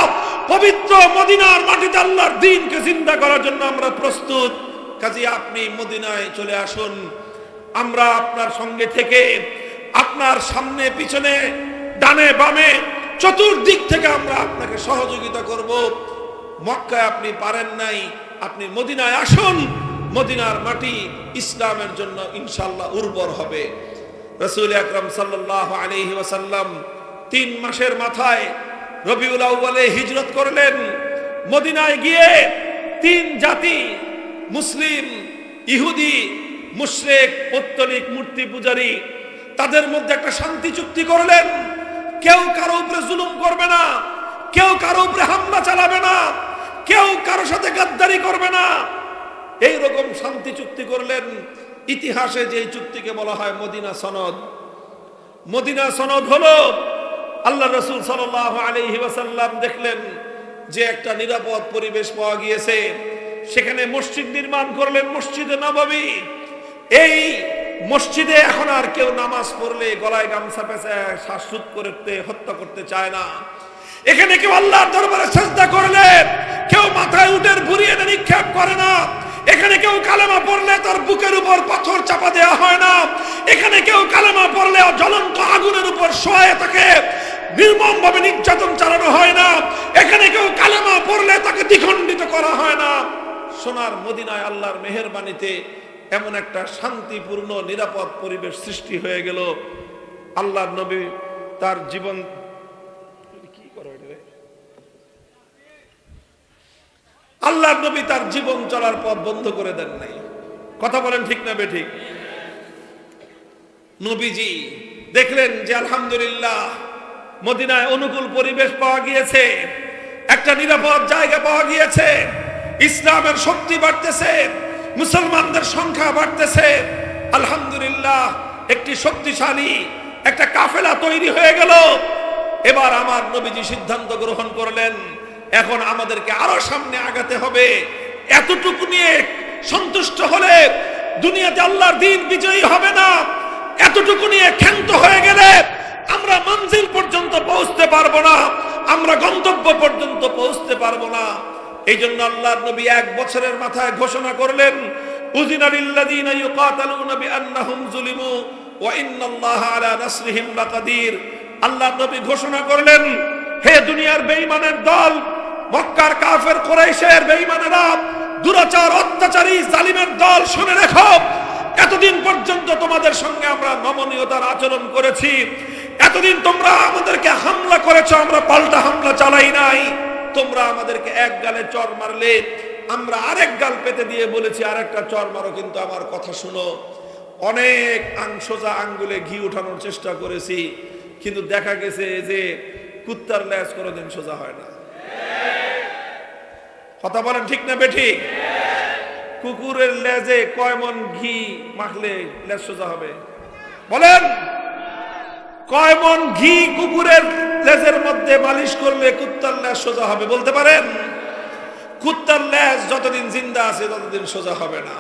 পবিত্র মদিনার মাটিতে আল্লাহর দ্বীনকে জিন্দা করার জন্য আমরা প্রস্তুত। কাজী আপনি মদিনায় চলে আসুন, আমরা আপনার সঙ্গে থেকে আপনার সামনে পিছনে ডানে বামে চতুর্দিক থেকে আমরা আপনাকে সহযোগিতা করব। মক্কায় আপনি পারেন নাই, আপনি মদিনায় আসুন, মদিনার মাটি ইসলামের জন্য ইনশাআল্লাহ উর্বর হবে। রাসূল আকরাম সাল্লাল্লাহু আলাইহি ওয়াসাল্লাম 3 মাসের মাথায় রবিউল আউয়ালে হিজরত করলেন। মদিনায় গিয়ে 3 জাতি, মুসলিম, ইহুদি, মুশরিক, পৌত্তলিক মূর্তি পূজারী, তাদের মধ্যে একটা শান্তি চুক্তি করলেন। কেউ কারো উপরে জুলুম করবে না, কেউ কারো উপরে হামলা চালাবে না, কেউ কারো সাথে গাদ্দারি করবে না। এই রকম শান্তি চুক্তি করলেন। ইতিহাসে যে চুক্তিকে বলা হয় মদিনা সনদ। মদিনা সনদ হলো আল্লাহ রাসূল সাল্লাল্লাহু আলাইহি ওয়াসাল্লাম দেখলেন যে একটা নিরাপদ পরিবেশ পাওয়া গিয়েছে, সেখানে মসজিদ নির্মাণ করলেন, মসজিদে নববী। এই মসজিদে এখন আর কেউ নামাজ পড়লে গলায় গামছা পেঁচায় শ্বাসরোধ করতে হত্যা করতে চায় না। এখানে কেউ আল্লাহর দরবারে সিজদা করলে কেউ মাথায় উটের ভুঁড়ি এনে নিক্ষেপ করে না। এখানে কেউ কালেমা পড়লে তার বুকের উপর পাথর চাপা দেওয়া হয় না। এখানে কেউ কালেমা পড়লে জ্বলন্ত আগুনের উপর শোয়ে তাকে নির্মমভাবে নির্যাতন চালানো হয় না। এখানে কেউ কালেমা পড়লে তাকে দ্বিখণ্ডিত করা হয় না। সোনার মদিনায় আল্লাহর মেহেরবানিতে এমন একটা শান্তিপূর্ণ নিরাপদ পরিবেশ সৃষ্টি হয়ে গেল। আল্লাহর নবী তার জীবন আল্লাহর নবী তার জীবন চলার পথ বন্ধ করে দেন নাই। কথা বলেন ঠিক না বেঠিক? নবীজি দেখলেন যে আলহামদুলিল্লাহ মদিনায় অনুকূল পরিবেশ পাওয়া গিয়েছে, একটা নিরাপদ জায়গা পাওয়া গিয়েছে, ইসলামের শক্তি বাড়তেছে, মুসলমানদের সংখ্যা বাড়তেছে। আলহামদুলিল্লাহ একটি শক্তিশালী একটা কাফেলা তৈরি হয়ে গেল। এবার আমার নবীজি সিদ্ধান্ত গ্রহণ করলেন, এখন আমাদেরকে আরো সামনে আগাতে হবে। এতটুকু নিয়ে সন্তুষ্ট হলে দুনিয়াতে আল্লাহর দ্বীন বিজয়ী হবে না। এতটুকু নিয়ে ক্ষান্ত হয়ে গেলে আমরা মঞ্জিল পর্যন্ত পৌঁছতে পারবো না, আমরা গন্তব্য পর্যন্ত পৌঁছতে পারবো না। এই জন্য আল্লাহর নবী 1 বছরের মাথায় ঘোষণা করলেন, উযিনা লিল্লাযীনা ইউকাতালুনা বিআন্নাহুম যুলিমু ওয়া ইন্নাল্লাহা আলা নাসরিহিম লাকাদির। আল্লাহর নবী ঘোষণা করলেন, হে দুনিয়ার বেঈমানের দল, মক্কার কাফের কুরাইশের বেঈমানেরা, দুরাচার অত্যাচারী জালিমের দল, শুনে রেখো, এতদিন পর্যন্ত তোমাদের সঙ্গে আমরা নমনীয়তার আচরণ করেছি, এতদিন তোমরা আমাদেরকে হামলা করেছো, আমরা পাল্টা হামলা চালাই নাই। তোমরা আমাদেরকে এক গালে চর মারলে, আমরা আরেক গাল পেতে দিয়ে বলেছি আরেকটা চর মারো, কিন্তু আমার কথা শুনো। অনেক সোজা আঙ্গুলে ঘি উঠানোর চেষ্টা করেছি, কিন্তু দেখা গেছে যে কুত্তার লেজ কোনোদিন সোজা হয় না। কথা বলেন ঠিক না বেঠিক? কুকুরের লেজে কয় মন ঘি মাখলে লেজ সোজা হবে? বলেন, কয় মন ঘি কুকুরের লেজের মধ্যে মালিশ করলে কুত্তার লেজ সোজা হবে? বলতে পারেন? কুত্তার লেজ যতদিন জিন্দা আছে ততদিন সোজা হবে না।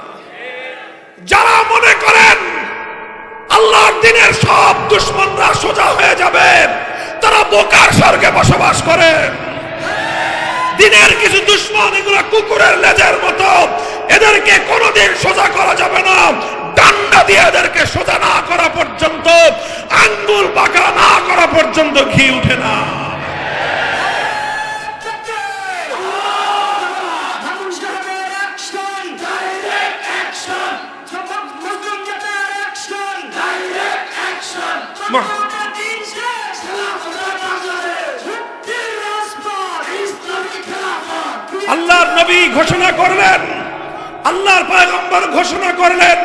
যারা মনে করেন আল্লাহর দ্বীনের সব দুশমনরা সোজা হয়ে যাবে, তারা বোকার স্বর্গে বসবাস করে। দ্বীনের কিছু দুশমন, এগুলো কুকুরের লেজের মতো, এদেরকে কোনোদিন সোজা করা যাবে না। ডান্ডা দিয়ে এদেরকে সোজা না করা পর্যন্ত, আঙ্গুল বাঁকা না করা পর্যন্ত ঘি উঠে না। আল্লাহর নবী ঘোষণা করলেন, আল্লাহর পয়গম্বর ঘোষণা করলেন,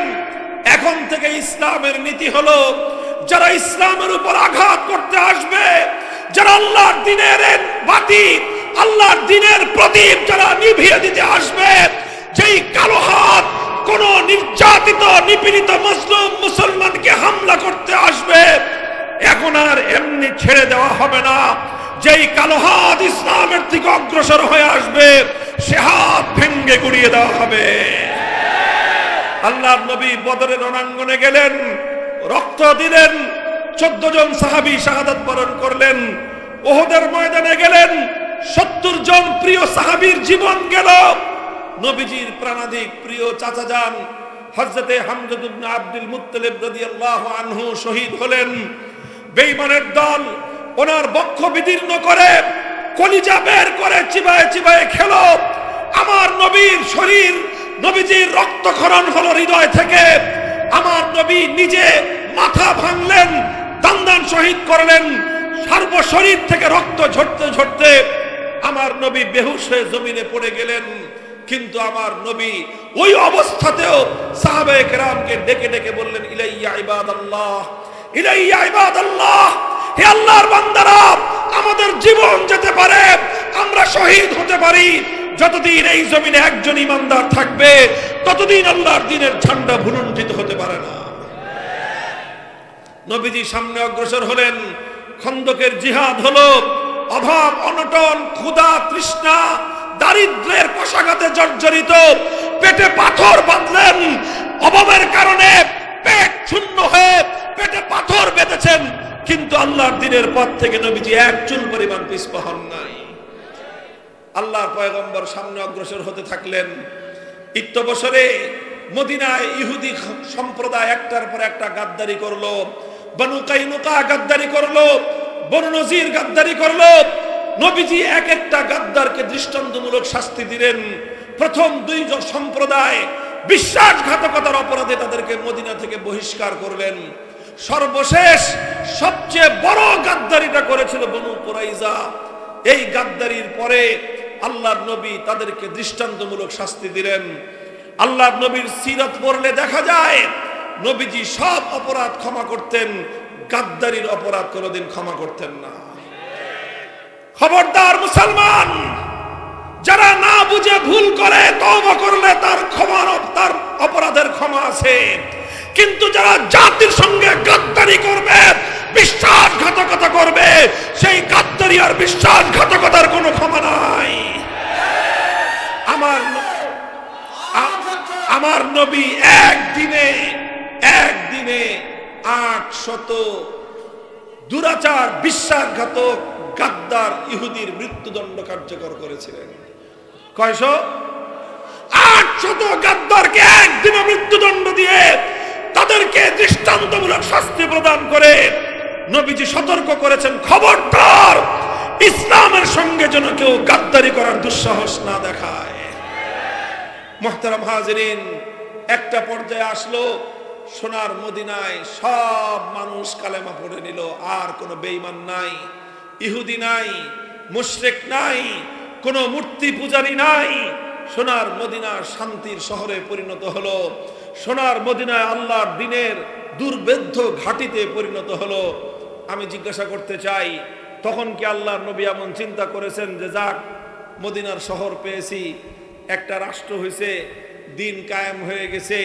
এখন থেকে ইসলামের নীতি হলো, যারা ইসলামের উপর আঘাত করতে আসবে, যারা আল্লাহর দ্বীনের বাতি, আল্লাহর দ্বীনের প্রদীপ যারা নিভিয়ে দিতে আসবে, যেই কালো হাত কোন নির্যাতিত নিপীড়িত মুসলিম মুসলমানকে হামলা করতে আসবে, এখন আর এমনি ছেড়ে দেওয়া হবে না। যেই কালো হাত ইসলামের দিকে অগ্রসর হয়ে আসবে, সে হাত ভেঙ্গে গুড়িয়ে দেওয়া হবে। আল্লাহর নবী বদরের রণাঙ্গনে গেলেন, রক্ত দিলেন, 14 জন সাহাবী শাহাদাত বরণ করলেন। উহুদের ময়দানে গেলেন, 70 জন প্রিয় সাহাবীর জীবন গেল। নবীজির প্রাণাধিক প্রিয় চাচা যান হযরতে হামজা ইবনে আব্দুল মুত্তালিব রাদিয়াল্লাহু আনহু শহীদ হলেন। বেঈমানের দল ওনার বক্ষ বিদীর্ণ করে, কলিজা বের করে চিবায়ে চিবায়ে খেলো। আমার নবীর শরীর, নবীজির রক্তক্ষরণ হলো হৃদয় থেকে। আমার নবী নিজে মাথা ভাঙলেন, দান্দান শহীদ করলেন, সর্ব শরীর থেকে রক্ত ঝরতে ঝরতে আমার নবী বেহুশ হয়ে জমিনে পড়ে গেলেন। কিন্তু আমার নবী ওই অবস্থাতেও সাহাবায়ে কেরামকে ডেকে ডেকে বললেন, ইলাইয়া ইবাদাল্লাহ, ইলাইয়া ইবাদাল্লাহ, হে আল্লাহর বান্দারা, আমাদের জীবন যেতে পারে, আমরা শহীদ হতে পারি, যতদিন এই জমিনে একজন ইমানদার থাকবে ততদিন আল্লাহর দ্বীনের ঝান্ডা ভুলুণ্ঠিত হতে পারে না। নবীজি সামনে অগ্রসর হলেন, খন্দকের জিহাদ হলো। অভাব, অনটন, ক্ষুধা, তৃষ্ণা, দারিদ্র্যের কষাঘাতে জর্জরিত, পেটে পাথর বাঁধলেন। অভাবের কারণে পেট শূন্য হয়ে পেটে পাথর বেঁধেছেন, কিন্তু আল্লাহর দ্বীনের পথ থেকে নবীজি এক চুল পরিমাণ পিছপা হন নাই। আল্লাহর পয়গম্বর সামনে অগ্রসর হতে থাকলেন। ইত্যবসরে মদিনায় ইহুদি সম্প্রদায় একটার পর একটা গাদ্দারি করলো। বনু কাইনুকা গাদ্দারি করলো, বনু নজির গাদ্দারি করলো। নবীজি এক একটা গাদ্দারকে দৃষ্টান্তমূলক শাস্তি দিলেন। প্রথম 2 সম্প্রদায় বিশ্বাসঘাতকতার অপরাধে তাদেরকে মদিনা থেকে বহিষ্কার করলেন। সর্বশেষ সবচেয়ে বড় গাদ্দারিটা করেছিল বনু কুরাইজা। এই গাদ্দারির পরে আল্লাহর নবী তাদেরকে দৃষ্টান্তমূলক শাস্তি দিলেন। আল্লাহর নবীর সিরাত পড়লে দেখা যায় নবীজি সব অপরাধ ক্ষমা করতেন, গাদ্দারির অপরাধ কোনোদিন ক্ষমা করতেন না। খবরদার মুসলমান, যারা না বুঝে ভুল করে তওবা করলে তার অপরাধের ক্ষমা আছে, কিন্তু যারা জাতির সঙ্গে গাদ্দারি করবে, বিশ্বাসঘাতকতা করবে, সেই গাদ্দারি আর বিশ্বাসঘাতকতার কোনো ক্ষমা নাই। আমার নবী একদিনে 800 দুরাচার, বিশ্বাসঘাতক, গাদ্দার ইহুদির মৃত্যুদণ্ড কার্যকর করেছিলেন। কয়শো? 800 গাদ্দারকে একদিনে মৃত্যুদণ্ড দিয়ে তাদেরকে দৃষ্টান্তমূলক শাস্তি প্রদান করে নবীজি সতর্ক করেছেন, খবরদার ইসলামের সঙ্গে যেন কেউ গাদ্দারি করার দুঃসাহস না দেখায়। মুহতারাম হাজিরিন, একটা পর্যায়ে আসলো সোনার মদিনায় সব মানুষ কালেমা পড়ে নিল। আর কোনো বেঈমান নাই, ইহুদি নাই, মুশরিক নাই, কোনো মূর্তি পূজারী নাই। সোনার মদিনা শান্তির শহরে পরিণত হলো। সোনার মদিনায় আল্লাহর দ্বীনের দুর্ভেদ্য ঘাটিতে পরিণত হলো। আমি জিজ্ঞাসা করতে চাই, তখন কি আল্লাহর নবী এমন চিন্তা করেছেন যে যাক মদিনার শহর পেয়েছি, একটা রাষ্ট্র হয়েছে, দিন কায়েম হয়ে গেছে,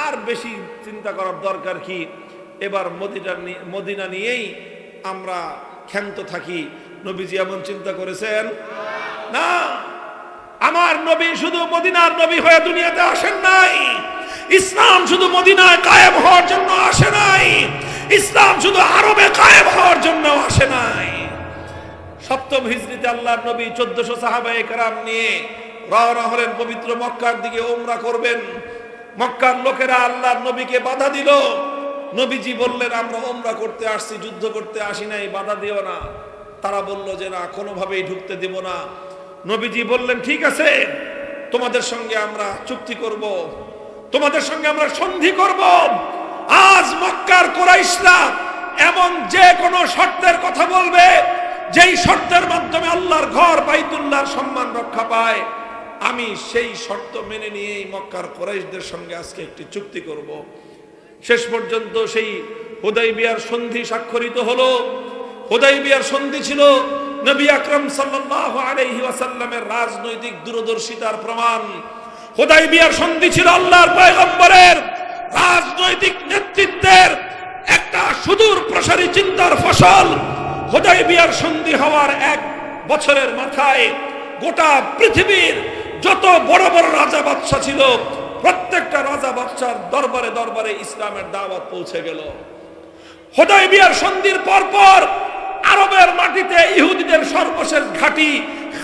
আর বেশি চিন্তা করার দরকার কি, এবার মদিনা নিয়েই আমরা ক্ষান্ত থাকি? নবীজি এমন চিন্তা করেছেন না। আমার নবী শুধু মদিনার নবী হয়ে দুনিয়াতে আসেন নাই। ইসলাম শুধু মদিনায় কায়েম হওয়ার জন্য আসে নাই। ইসলাম শুধু আরবে কায়েম হওয়ার জন্য আসে নাই। সপ্তম হিজরিতে আল্লাহর নবী 1400 সাহাবায়ে কেরাম নিয়ে রওনা হলেন পবিত্র মক্কার দিকে উমরা করবেন। মক্কার লোকেরা আল্লাহর নবীকে বাধা দিল। নবীজি বললেন, আমরা উমরা করতে আসছি, যুদ্ধ করতে আসি নাই, বাধা দিও না। তারা বলল যে না, কোনোভাবেই ঢুকতে দেব না। নবীজি বললেন, ঠিক আছে, তোমাদের সঙ্গে আমরা চুক্তি করব, তোমাদের সঙ্গে আমরা সন্ধি করব। আজ মক্কার কুরাইশরা এমন যে কোনো শর্তের কথা বলবে, যেই শর্তের মাধ্যমে আল্লাহর ঘর বাইতুল্লাহর সম্মান রক্ষা পায়, আমি সেই শর্ত মেনে নিয়েই মক্কার কুরাইশদের সঙ্গে আজকে একটি চুক্তি করব। শেষ পর্যন্ত সেই হুদাইবিয়ার সন্ধি স্বাক্ষরিত হলো। হুদাইবিয়ার সন্ধি ছিল নবী আকরাম সাল্লাল্লাহু আলাইহি ওয়াসাল্লামের রাজনৈতিক দূরদর্শিতার প্রমাণ। হুদাইবিয়ার সন্ধি ছিল আল্লাহর পয়গম্বরের রাজনৈতিক নেতৃত্বের একটা সুদূর প্রসারী চিন্তার ফসল। হুদাইবিয়ার সন্ধি হওয়ার 1 বছরের মাথায় গোটা পৃথিবীর যত বড় বড় রাজা বাদশা ছিল, প্রত্যেকটা রাজা বাদশার দরবারে দরবারে ইসলামের দাওয়াত পৌঁছে গেল। হুদাইবিয়ার সন্ধির পরপর আরবের মাটিতে ইহুদিদের সর্বশেষ ঘাঁটি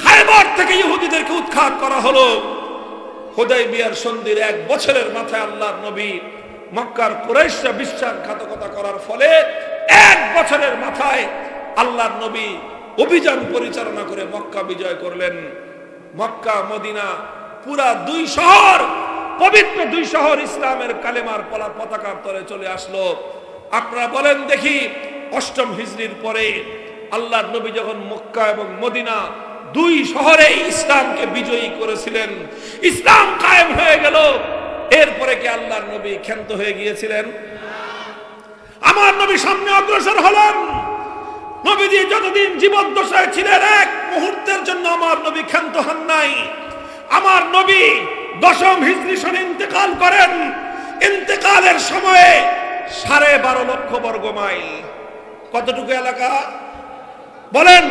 খায়বার থেকে ইহুদিদেরকে উৎখাত করা হলো। হুদাইবিয়ার সন্ধির 1 বছরের মাথায় আল্লাহর নবী মক্কার কুরাইশরা বিশ্বাসঘাতকতা করার ফলে 1 বছরের মাথায় আল্লাহর নবী অভিযান পরিচালনা করে মক্কা বিজয় করলেন। মক্কা মদিনা পুরা 2 শহর, পবিত্র 2 শহর ইসলামের কালেমার পতাকার তলে চলে আসলো। আপনারা বলেন দেখি, 8ম হিজরির পরে আল্লাহর নবী যখন মক্কা এবং মদিনা 2 শহরে ইসলামকে বিজয়ী করেছিলেন, ইসলাম কায়েম হয়ে গেল, এরপরে কি আল্লাহর নবী ক্ষান্ত হয়ে গিয়েছিলেন? আমার নবী সামনে অগ্রসর হলেন। নবীজি যতদিন জীবদ্দশায় ছিলেন, 1 মুহূর্তের জন্য আমার নবী ক্ষান্ত হন নাই। আমার নবী 10ম হিজরি সনে ইন্তেকাল করেন। ইন্তেকালের সময়ে 12.5 লক্ষ বর্গ মাইল, কতটুকু এলাকা বলেন?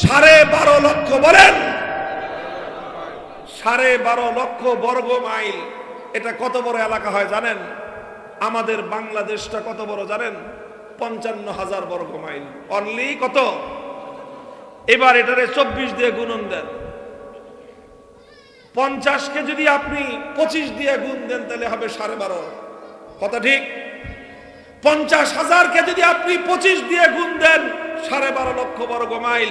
12.5 লক্ষ, বলেন 12.5 লক্ষ বর্গ মাইল। এটা কত বড় এলাকা হয় জানেন? আমাদের বাংলাদেশটা কত বড় জানেন? 55,000 বর্গ মাইল। অনলি কত? এবার এটারে 24 দিয়ে গুণন দেন। 50কে যদি আপনি 25 দিয়ে গুণ দেন তাহলে হবে 12.5। কথা ঠিক? 50,000কে যদি আপনি 25 দিয়ে গুণ দেন 12.5 লক্ষ বর্গ মাইল।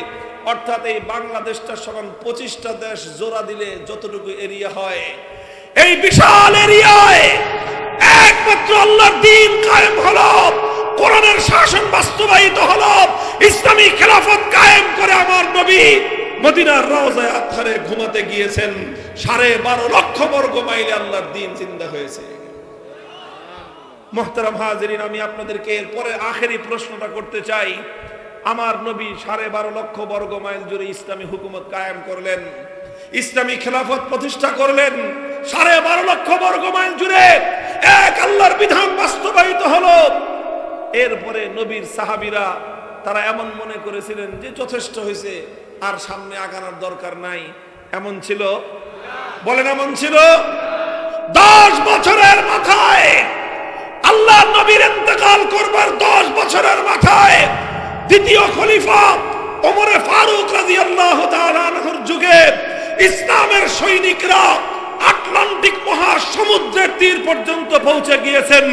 অর্থাৎ এই বাংলাদেশটার সমান 25টা দেশ জোড়া দিলে যতটুকু এরিয়া হয়, এই বিশাল এরিয়ায় একমাত্র আল্লাহর দ্বীন কায়েম হলো, কোরআনের শাসন বাস্তবায়িত হলো, ইসলামী খেলাফত কায়েম করে আমার নবী মদিনার রওজায়ে আতহারে ঘুমাতে গিয়েছেন। 12.5 লক্ষ বর্গ মাইলে আল্লাহর দ্বীন জিন্দা হয়েছে। মুহতারাম হাজিরিন, আমি আপনাদেরকে এরপরে আখেরি প্রশ্নটা করতে চাই। আমার নবী 12.5 লক্ষ বর্গ মাইল জুড়ে ইসলামী হুকুমত কায়েম করলেন, ইসলামী খেলাফত প্রতিষ্ঠা করলেন। 12.5 লক্ষ বর্গ মাইল জুড়ে এক আল্লাহর বিধান বাস্তবায়িত হলো। এরপরে নবীর সাহাবীরা তারা এমন মনে করেছিলেন যে যথেষ্ট হয়েছে, আর সামনে আগানোর দরকার নাই। এমন ছিল? বলেন এমন ছিল? 10 বছরের মাথায় আল্লাহর নবীর ইন্তেকাল করবার 10 বছরের মাথায় দ্বিতীয় খলিফা ওমরে ফারুক রাদিয়াল্লাহু তাআলা আনহুর যুগে ইসলামের সৈনিকরা আটলান্টিক মহাসমুদ্রের তীর পর্যন্ত পৌঁছে গিয়েছেন।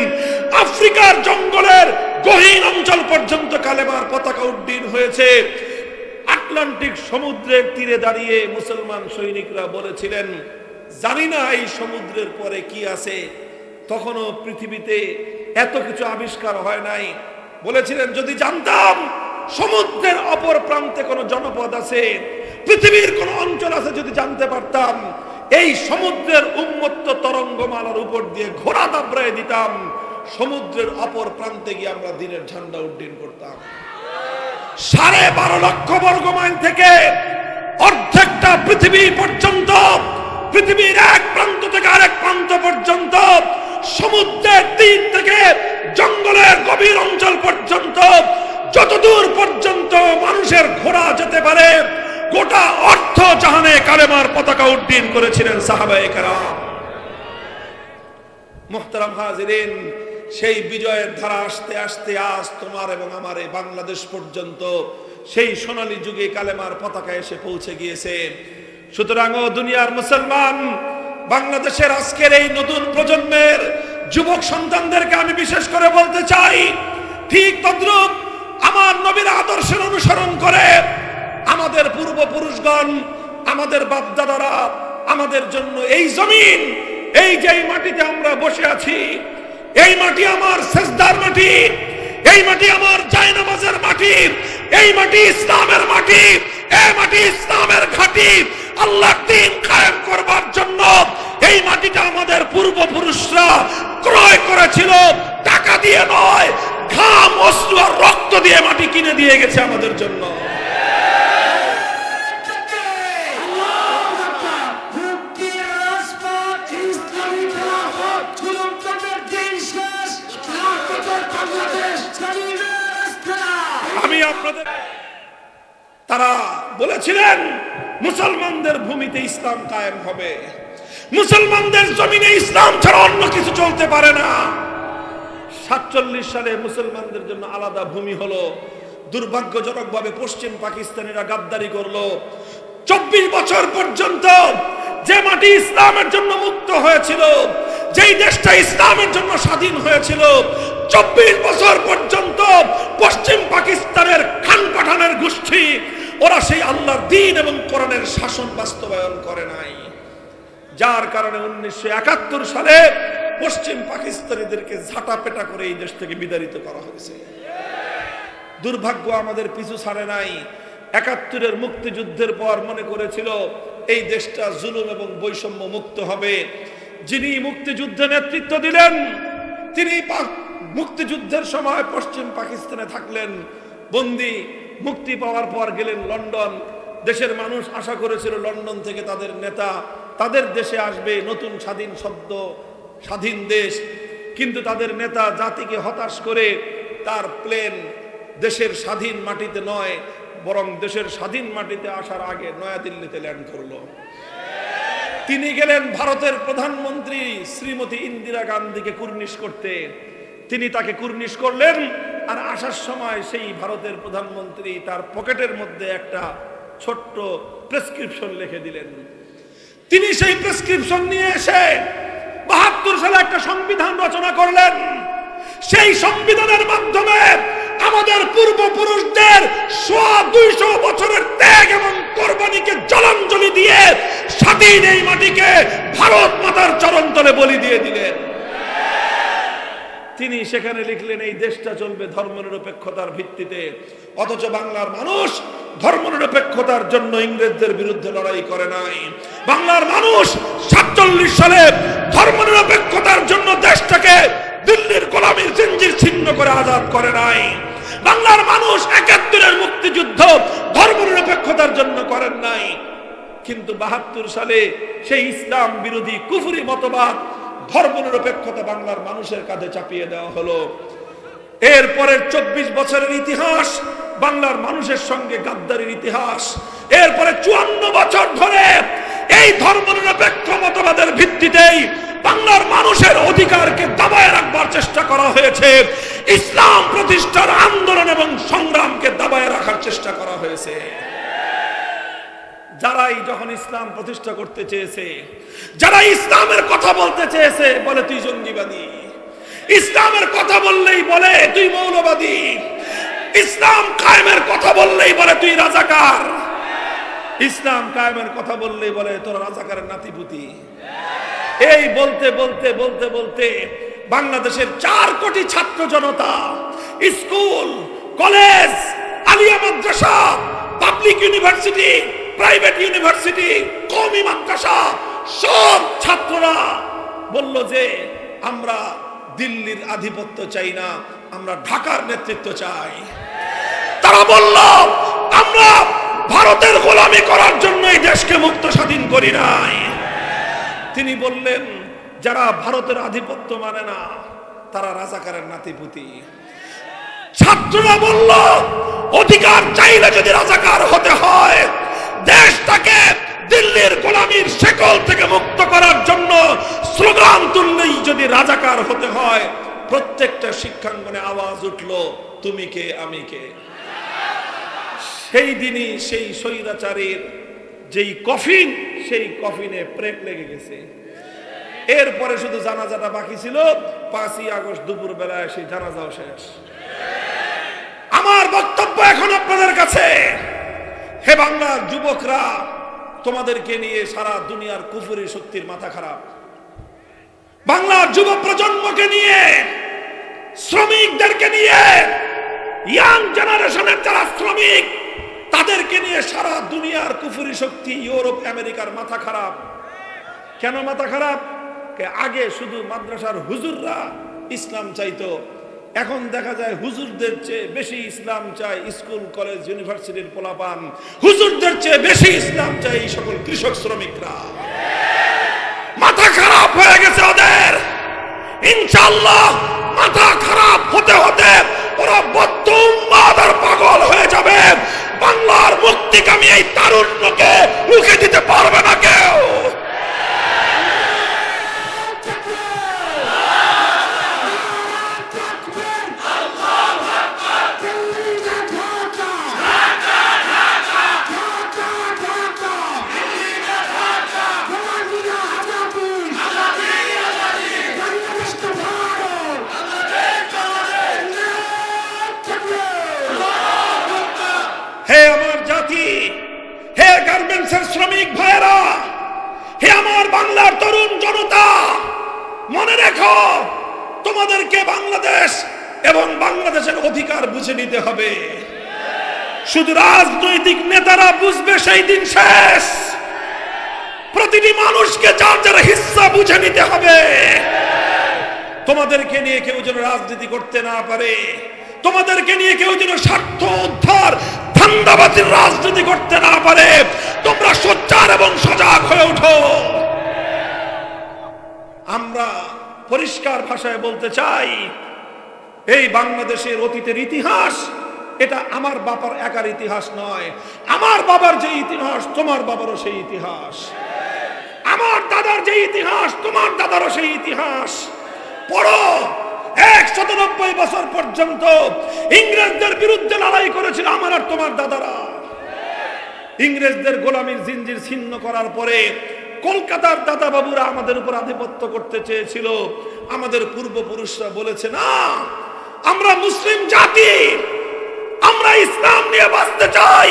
আফ্রিকার জঙ্গলের গহীন অঞ্চল পর্যন্ত কালেমার পতাকা উড্ডীন হয়েছে। আটলান্টিক সমুদ্রের তীরে দাঁড়িয়ে মুসলমান সৈনিকরা বলেছিলেন, জানি না এই সমুদ্রের পরে কি আছে, তখনও পৃথিবীতে এত কিছু আবিষ্কার হয় নাই। বলেছিলেন, যদি জানতাম সমুদ্রের অপর প্রান্তে কোনো জনপদ আছে, পৃথিবীর কোন অঞ্চল আছে, যদি জানতে পারতাম, এই সমুদ্রের উন্মত্ত তরঙ্গমালার উপর দিয়ে ঘোড়া দাবড়ায় দিতাম, সমুদ্রের অপর প্রান্তে গিয়ে আমরা দিনের ঝান্ডা উড্ডীন করতাম। 12.5 লক্ষ বর্গ মাইল থেকে অর্ধেকটা পৃথিবী পর্যন্ত, পৃথিবীর এক প্রান্ত থেকে আরেক প্রান্ত পর্যন্ত, সমুদ্রের তীর থেকে জঙ্গলের গভীর অঞ্চল পর্যন্ত, যতদূর পর্যন্ত মানুষের ঘোড়া যেতে পারে, গোটা অর্ধ জাহানে কালেমার পতাকা উড্ডীন করেছিলেন সাহাবায়ে কেরাম। মুহতারাম হাজিরিন, সেই বিজয়ের ধারা আস্তে আস্তে আজ তোমার এবং আমার এই বাংলাদেশ পর্যন্ত সেই সোনালী যুগে কালেমার পতাকা এসে পৌঁছে গিয়েছে। সুতরাং ও দুনিয়ার মুসলমান, বাংলাদেশের আজকের এই নতুন প্রজন্মের যুবক সন্তানদেরকে আমি বিশেষ করে বলতে চাই, ঠিক তদ্রূপ আমার নবীর আদর্শের অনুসরণ করে আমাদের পূর্বপুরুষগণ, আমাদের বাপদাদারা আমাদের জন্য এই জমিন, এই যে মাটিতে আমরা বসে আছি, এই মাটি আমার সেজদার মাটি, এই মাটি আমার জায়নামাজের মাটি, এই মাটি ইসলামের মাটি, এই মাটি ইসলামের ঘাঁটি। আল্লাহর দ্বীন কায়েম করবার জন্য এই মাটিটা আমাদের পূর্বপুরুষরা ক্রয় করেছিল, টাকা দিয়ে নয়, ঘাম, অশ্রু আর রক্ত দিয়ে মাটি কিনে দিয়ে গেছে আমাদের জন্য। আমি আপনাদের, তারা বলেছিলেন মুসলমানদের ভূমিতে ইসলাম কায়েম হবে, মুসলমানদের জমিনে ইসলাম ছাড়া অন্য কিছু চলতে পারে না। 47 সালে মুসলমানদের জন্য আলাদা ভূমি হলো। দুর্ভাগ্যজনকভাবে পশ্চিম পাকিস্তানিরা গাদ্দারি করলো। 24 বছর পর্যন্ত যে মাটি ইসলামের জন্য মুক্ত হয়েছিল, যেই দেশটা ইসলামের জন্য স্বাধীন হয়েছিল, 24 বছর পর্যন্ত পশ্চিম পাকিস্তানের খান পাঠানের গোষ্ঠী ওরা সেই আল্লাহর দ্বীন এবং কোরআনের শাসন বাস্তবায়ন করে নাই। যার কারণে 1971 সালে পশ্চিম পাকিস্তানিদেরকে ঝাঁটাপেটা করে এই দেশ থেকে বিতাড়িত করা হয়েছে। দুর্ভাগ্য আমাদের পিছু ছাড়ে নাই। 71-এর মুক্তিযুদ্ধের পর মনে করেছিল এই দেশটা জুলুম এবং বৈষম্য মুক্ত হবে। যিনি মুক্তিযুদ্ধে নেতৃত্ব দিলেন, তিনি মুক্তিযুদ্ধের সময় পশ্চিম পাকিস্তানে থাকলেন বন্দী। মুক্তি পাওয়ার পর গেলেন লন্ডন। দেশের মানুষ আশা করেছিল লন্ডন থেকে তাদের নেতা তাদের দেশে আসবে, নতুন স্বাধীন শব্দ, স্বাধীন দেশ। কিন্তু তাদের নেতা জাতিকে হতাশ করে তার প্লেন দেশের স্বাধীন মাটিতে নয়, বরং দেশের স্বাধীন মাটিতে আসার আগে নয়াদিল্লিতে ল্যান্ড করলো। তিনি গেলেন ভারতের প্রধানমন্ত্রী শ্রীমতী ইন্দিরা গান্ধীকে কুর্নিশ করতে। তিনি তাকে কুর্নিশ করলেন, আর আসার সময় সেই ভারতের প্রধানমন্ত্রী তার পকেটের মধ্যে একটা ছোট্ট প্রেসক্রিপশন লিখে দিলেন। তিনি সেই প্রেসক্রিপশন নিয়ে এসে 72 সালে একটা সংবিধান রচনা করলেন। সেই সংবিধানের মাধ্যমে আমাদের পূর্বপুরুষদের 200 বছরের ত্যাগ এবং কোরবানিকে জলাঞ্জলি দিয়ে স্বাধীন এই মাটিকে ভারত মাতার চরণতলে বলি দিয়ে দিলেন। তিনি সেখানে লিখলেন এই দেশটা চলবে ধর্মনিরপেক্ষতার ভিত্তিতে। অথচ বাংলার মানুষ ধর্মনিরপেক্ষতার জন্য ইংরেজদের বিরুদ্ধে লড়াই করে নাই। বাংলার মানুষ 47 সালে ধর্মনিরপেক্ষতার জন্য দেশটাকে দিল্লির গোলামীর জিঞ্জির ছিন্ন করে আজাদ করে নাই। বাংলার মানুষ 71-এর মুক্তিযুদ্ধ ধর্মনিরপেক্ষতার জন্য করেন নাই। কিন্তু 72 সালে সেই ইসলাম বিরোধী কুফরি মতবাদ, ধর্মনিরপেক্ষতা বাংলার মানুষের কাঁধে চাপিয়ে দেওয়া হলো। এরপরের 24 বছরের ইতিহাস বাংলার মানুষের সঙ্গে গাদ্দারির ইতিহাস। এরপরে 54 বছর ধরে এই ধর্মনিরপেক্ষ মতবাদের ভিত্তিতেই বাংলার মানুষের অধিকারকে দাবায় রাখবার চেষ্টা করা হয়েছে। ইসলাম প্রতিষ্ঠার আন্দোলন এবং সংগ্রামকে দাবায় রাখার চেষ্টা করা হয়েছে। যারাই যখন ইসলাম প্রতিষ্ঠা করতে চেয়েছে, যারা ইসলামের কথা বলতে চেয়েছে, বলে তুই জঙ্গিবাদী। ইসলামের কথা বললেই বলে তুই মৌলবাদী। ইসলাম কায়েমের কথা বললেই বলে তুই রাজাকার, ইসলাম কায়েমের কথা বললেই বলে তোর রাজাকারের নাতিপুতি। এই বলতে বলতে বলতে বলতে বাংলাদেশের 4 কোটি ছাত্র জনতা, স্কুল, কলেজ, আলিয়া মাদ্রাসা, পাবলিক ইউনিভার্সিটি, প্রাইভেট ইউনিভার্সিটি, কওমি মাদ্রাসা, সব ছাত্ররা বলল যে আমরা দিল্লির আধিপত্য চাই না, আমরা ঢাকার নেতৃত্ব চাই। তারা বলল আমরা ভারতের গোলামি করার জন্য এই দেশকে মুক্ত স্বাধীন করি নাই। তিনি বললেন যারা ভারতের আধিপত্য মানে না তারা রাজাকারের নাতিপুতি। ছাত্ররা বলল অধিকার চাইলে যদি রাজাকার হতে হয়, দেশটাকে দিল্লির গোলামির শেকল থেকে মুক্ত করার জন্য স্লোগান তুললেই যদি রাজাকার হতে হয়, প্রত্যেকটা শিক্ষাঙ্গনে আওয়াজ উঠলো তুমি কে আমি কে। সেই দিনই সেই স্বৈরাচারীর যেই কফিন, সেই কফিনে প্রেক লেগে গেছে। এরপরে শুধু জানাজাটা বাকি ছিল, 5ই আগস্ট দুপুর বেলায় সেই জানাজাও শেষ। আমার বক্তব্য এখন আপনাদের কাছে, হে বাংলার যুবকরা, তোমাদেরকে নিয়ে সারা দুনিয়ার কুফরি শক্তির মাথা খারাপ। বাংলার যুব প্রজন্মকে নিয়ে, শ্রমিকদেরকে নিয়ে, ইয়াং জেনারেশনের যারা শ্রমিক তাদেরকে নিয়ে সারা দুনিয়ার কুফরি শক্তি, ইউরোপ আমেরিকার মাথা খারাপ। কেন মাথা খারাপ? আগে শুধু মাদ্রাসার হুজুররা ইসলাম চাইতো, এখন দেখা যায় হুজুরদের চেয়ে বেশি ইসলাম চায় স্কুল কলেজ ইউনিভার্সিটির পোলাপান, হুজুরদের চেয়ে বেশি ইসলাম চাই এই সকল কৃষক শ্রমিকরা। মাথা খারাপ হয়ে গেছে ওদের। ইনশাআল্লাহ মাথা খারাপ হতে হতে ওরা বদ্ধ উন্মাদ আর পাগল হয়ে যাবে। বাংলার মুক্তিকামী এই তারুণ্যকে মুখে দিতে পারবে না কেউ। হে আমার জাতি, হে গার্মেন্টসের শ্রমিক ভাইয়েরা, হে আমার বাংলার তরুণ জনতা, মনে রেখো তোমাদেরকে বাংলাদেশ এবং বাংলাদেশের অধিকার বুঝে নিতে হবে। শুধু রাজনৈতিক নেতারা বুঝবে সেই দিন শেষ। প্রতিটি মানুষকে যার যার হিস্সা বুঝে নিতে হবে। তোমাদেরকে নিয়ে কেউ যেন রাজনীতি করতে না পারে, তোমাদেরকে নিয়ে কেউ যেন স্বার্থ উদ্ধার ধান্দাবাজির রাজনীতি করতে না পারে। তোমরা সোচ্চার এবং সজাগ হয়ে ওঠো। আমরা পরিষ্কার ভাষায় বলতে চাই, এই বাংলাদেশের অতীতের ইতিহাস এটা আমার বাবার একার ইতিহাস নয়। আমার বাবার যে ইতিহাস তোমার বাবারও সেই ইতিহাস, আমার দাদার যে ইতিহাস তোমার দাদারও সেই ইতিহাস। পড়ো, 190 বছর পর্যন্ত ইংরেজদের বিরুদ্ধে লড়াই করেছিল আমার আর তোমার দাদারা। ইংরেজদের গোলামির জিঞ্জির ছিন্ন করার পরে কলকাতার দাদা বাবুরা আমাদের উপর আধিপত্য করতে চেয়েছিল। আমাদের পূর্বপুরুষরা বলেছে না, আমরা মুসলিম জাতি, আমরা ইসলাম নিয়ে বাঁচতে চাই,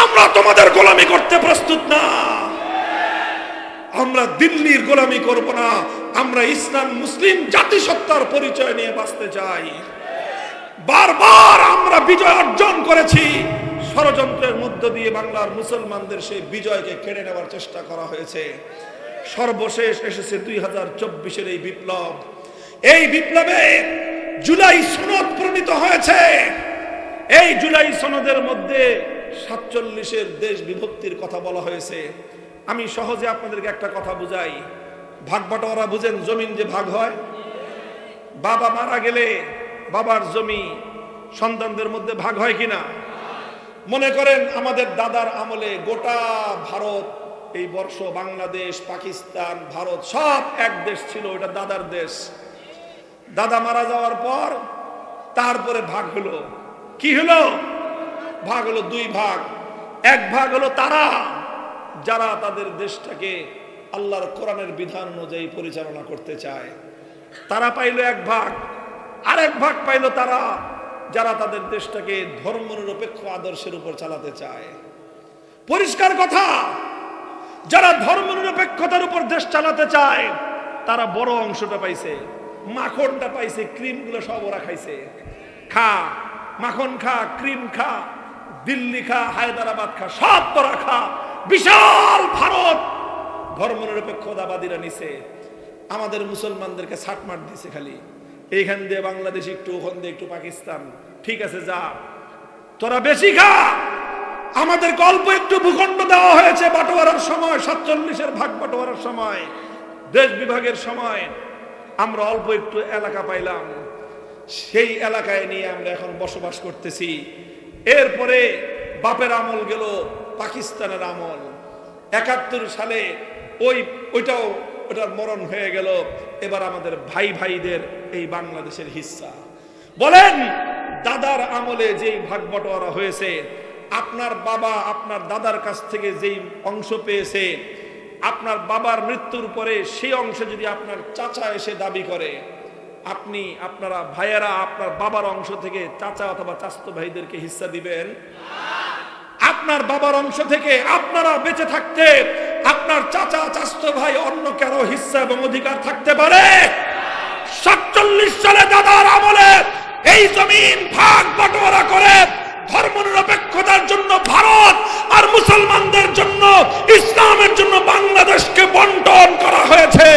আমরা তোমাদের গোলামি করতে প্রস্তুত না। আমরা দিল্লির গোলামি করব না, আমরা ইসলাম মুসলিম জাতিসত্তার পরিচয় নিয়ে বাঁচতে চাই। বারবার আমরা বিজয় অর্জন করেছি। ষড়যন্ত্রের মধ্য দিয়ে বাংলার মুসলমানদের সেই বিজয়কে কেড়ে নেওয়ার চেষ্টা করা হয়েছে। সর্বশেষ এসেছে 2024-এর এই বিপ্লব। এই বিপ্লবে জুলাই সনদ প্রণীত হয়েছে। এই জুলাই সনদের মধ্যে 47-এর দেশ বিভক্তির কথা বলা হয়েছে। আমি সহজে আপনাদেরকে একটা কথা বুঝাই। ভাগ বাটোয়ারা বুঝেন, জমিন যে ভাগ হয়, বাবা মারা গেলে বাবার জমি সন্তানদের মধ্যে ভাগ হয় কিনা? মনে করেন আমাদের দাদার আমলে গোটা ভারত, এই বর্ষ বাংলাদেশ, পাকিস্তান, ভারত সব এক দেশ ছিল, ওটা দাদার দেশ। দাদা মারা যাওয়ার পর তারপরে ভাগ হলো। কি হলো? ভাগ হলো 2 ভাগ। এক ভাগ হলো তারা যারা তাদের দেশটাকে আল্লাহর কোরআনের বিধান অনুযায়ী পরিচালনা করতে চায়, তারা পাইলো 1 ভাগ। আরেক ভাগ পাইলো তারা যারা তাদের দেশটাকে ধর্মনিরপেক্ষ আদর্শের উপর চালাতে চায়। পরিষ্কার কথা, যারা ধর্মনিরপেক্ষতার উপর দেশ চালাতে চায় তারা বড় অংশটা পাইছে, মাখনটা পাইছে, ক্রিমগুলো সব ওরা খাইছে। খা, মাখন খা, ক্রিম খা, দিল্লি খা, হায়দ্রাবাদ খা, সব তোরা খা। বিশাল ভারত ধর্মনিরপেক্ষতাবাদীরা নিছে, আমাদের মুসলমানদেরকে ছাটমাট দিছে। খালি এইখান দিয়ে বাংলাদেশ একটু, ওখান দিয়ে একটু পাকিস্তান, ঠিক আছে যা, তোরা বেশি খা। আমাদেরকে অল্প একটু ভূখণ্ড দেওয়া হয়েছে বাটোয়ারার সময়, 47-এর ভাগ বাটোয়ারার সময়, দেশ বিভাগের সময় আমরা অল্প একটু এলাকা পাইলাম। সেই এলাকায় নিয়ে আমরা এখন বসবাস করতেছি। এরপরে বাপের আমল গেল, পাকিস্তানের আমল। 71 সালে ওটার মরণ হয়ে গেল। এবার আমাদের ভাই ভাইদের এই বাংলাদেশের হিস্সা। বলেন, দাদার আমলে যেই ভাগ বটোয়ারা হয়েছে, আপনার বাবা আপনার দাদার কাছ থেকে যেই অংশ পেয়েছে, আপনার বাবার মৃত্যুর পরে সেই অংশ যদি আপনার চাচা এসে দাবি করে, আপনারা ভাইয়েরা আপনার বাবার অংশ থেকে চাচা অথবা চাচতো ভাইদেরকে হিস্সা দিবেন? আপনার বাবার অংশ থেকে আপনারা বেঁচে থাকতে আপনার চাচা চাচতো ভাই অন্য কারো হিস্সা এবং অধিকার থাকতে পারে? 47 সালে দাদার আমলে এই জমিন ভাগ বাটোয়ারা করে ধর্মনিরপেক্ষতার জন্য ভারত আর মুসলমানদের জন্য, ইসলামের জন্য বাংলাদেশকে বন্টন করা হয়েছে।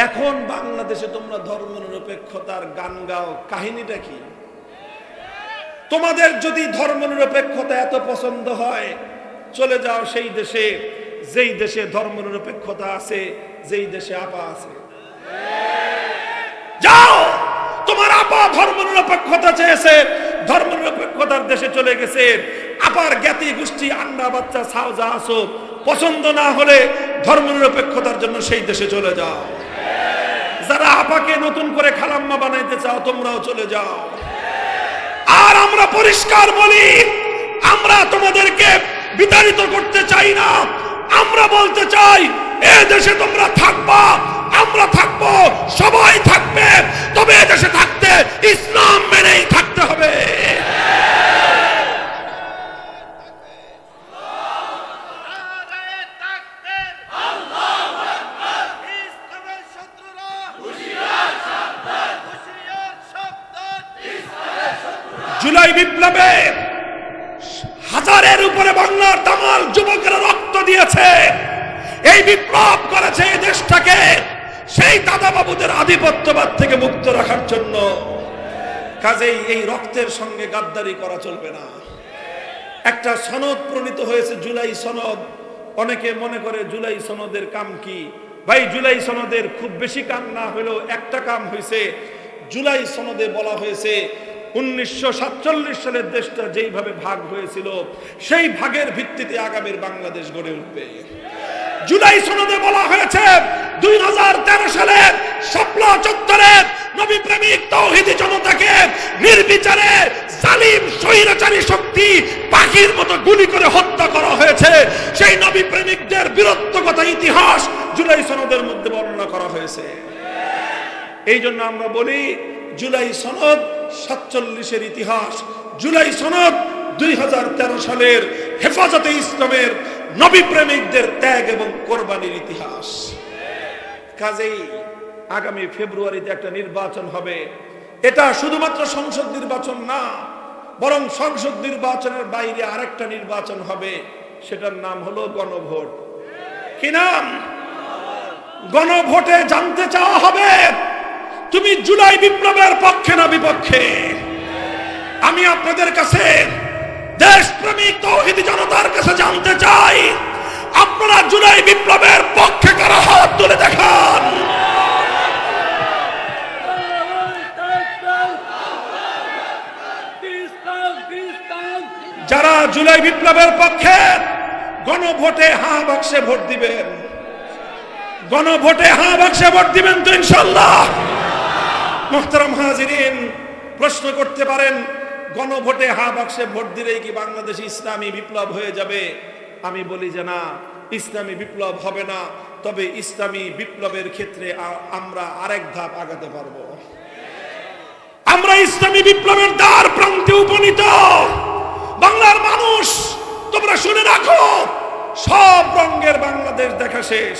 এখন বাংলাদেশে তোমরা ধর্মনিরপেক্ষতার গান গাও, কাহিনীটা কি? তোমাদের যদি ধর্মনিরপেক্ষতা এত পছন্দ হয়, চলে যাও সেই দেশে যেই দেশে ধর্মনিরপেক্ষতা আছে, যেই দেশে আপা আছে। যাও, তোমার আপা ধর্মনিরপেক্ষতা চেয়েছে, ধর্মনিরপেক্ষতার দেশে চলে গেছে। আপার জ্ঞাতি গোষ্ঠী আন্ডা বাচ্চা ছাও যা আসো, পছন্দ না হলে ধর্মনিরপেক্ষতার জন্য সেই দেশে চলে যাও। যারা আপাকে নতুন করে খালাম্মা বানাইতে চাও, তোমরাও চলে যাও। আর আমরা পরিষ্কার বলি, আমরা তোমাদেরকে বিতাড়িত করতে চাই না। আমরা বলতে চাই, এ দেশে তোমরা থাকবা, আমরা থাকবো, সবাই থাকবে, তবে এ দেশে থাকতে ইসলাম মেনেই থাকতে হবে। জুলাই বিপ্লবে হাজারের উপরে বাংলার দামাল যুবকেরা রক্ত দিয়েছে। এই বিপ্লব করেছে এই দেশটাকে সেই দাদা বাবুদের আধিপত্যবাদ থেকে মুক্ত রাখার জন্য। কাজেই এই রক্তের সঙ্গে গাদ্দারি করা চলবে না। একটা সনদ প্রণীত হয়েছে, জুলাই সনদ। অনেকে মনে করে জুলাই সনদের কাম কি? ভাই, জুলাই সনদের খুব বেশি কাম না হলেও একটা কাম হয়েছে। জুলাই সনদে বলা হয়েছে 1947 সালের দেশটা যেইভাবে ভাগ হয়েছিল, সেই ভাগের ভিত্তিতে আগামীর বাংলাদেশ গড়ে উঠবে। জুলাই সনদে বলা হয়েছে 2013 সালে শাপলা চত্বরে নবী প্রেমিক তাওহীদি জনতাকে নির্বিচারে জালিম স্বৈরাচারী শক্তি পাখির মতো গুলি করে হত্যা করা হয়েছে। সেই নবী প্রেমিকদের বীরত্বগত ইতিহাস জুলাই সনদের মধ্যে বর্ণনা করা হয়েছে। এই জন্য আমরা বলি, জুলাই সনদ 47-এর ইতিহাস, জুলাই সনদ 2013 সালের হেফাজতে ইসলামের নবী প্রেমিকদের ত্যাগ এবং কোরবানির ইতিহাস। কাজেই আগামী ফেব্রুয়ারিতে একটা নির্বাচন হবে। এটা শুধুমাত্র সংসদ নির্বাচন না, বরং সংসদ নির্বাচনের বাইরে আরেকটা নির্বাচন হবে, সেটার নাম হলো গণভোট। কি নাম? গণভোটে জানতে চাওয়া হবে তুমি জুলাই বিপ্লবের পক্ষে না বিপক্ষে। আমি আপনাদের কাছে, দেশপ্রেমিক তাওহীদি জনতার কাছে জানতে চাই, আপনারা জুলাই বিপ্লবের পক্ষে কারা হাত তুলে দেখান। যারা জুলাই বিপ্লবের পক্ষে, গণভোটে হ্যাঁ বাক্সে ভোট দিবেন। গণভোটে হ্যাঁ বাক্সে ভোট দিবেন তো ইনশাআল্লাহ? মুহতারাম হাজিরিন, প্রশ্ন করতে পারেন, গণভোটে হ্যাঁ বাক্সে ভোট দিলেই কি বাংলাদেশে ইসলামী বিপ্লব হয়ে যাবে? আমি বলি যে না, ইসলামী বিপ্লব হবে না। তবে ইসলামী বিপ্লবের ক্ষেত্রে আমরা আরেক ধাপ আগাতে পারবো। আমরা ইসলামী বিপ্লবের দ্বার প্রান্তে উপনীত। বাংলার মানুষ তোমরা শুনে রাখো, সব রঙের বাংলাদেশ দেখা শেষ।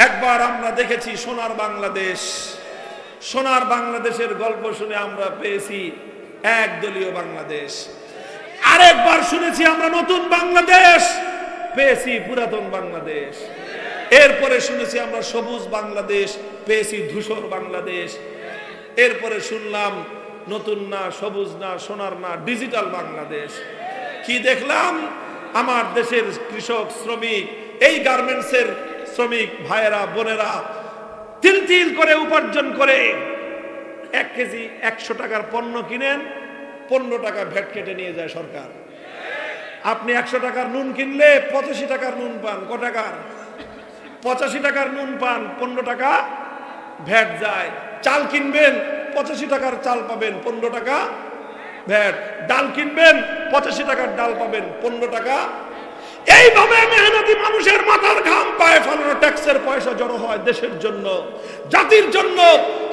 একবার আমরা দেখেছি সোনার বাংলাদেশ, সোনার বাংলাদেশের গল্প শুনে আমরা পেয়েছি একদলীয় বাংলাদেশ। আরেকবার শুনেছি আমরা নতুন বাংলাদেশ, পেয়েছি পুরাতন বাংলাদেশ। এরপরে শুনেছি আমরা সবুজ বাংলাদেশ, পেয়েছি ধূসর বাংলাদেশ। এরপরে শুনলাম নতুন না, সবুজ না, সোনার না, ডিজিটাল বাংলাদেশ। কি দেখলাম? আমার দেশের কৃষক, শ্রমিক, এই গার্মেন্টসের শ্রমিক ভাইয়েরা, বোনেরা তিল তিল করে উপার্জন করে 1 কেজি 100 টাকার পণ্য কিনেন, 15 টাকা ভ্যাট কেটে নিয়ে যায় সরকার। আপনি 100 টাকার নুন কিনলে 85 টাকার নুন পান। ক টাকার? 85 টাকার নুন পান, 15 টাকা ভ্যাট যায়। চাল কিনবেন 85 টাকার চাল পাবেন, 15 টাকা ভ্যাট। ডাল কিনবেন 85 টাকার ডাল পাবেন, 15 টাকা। এইভাবে মেহনতি মানুষের মাথার ঘাম পায়ে ফেলানো ট্যাক্সের পয়সা জড়ো হয় দেশের জন্য, জাতির জন্য।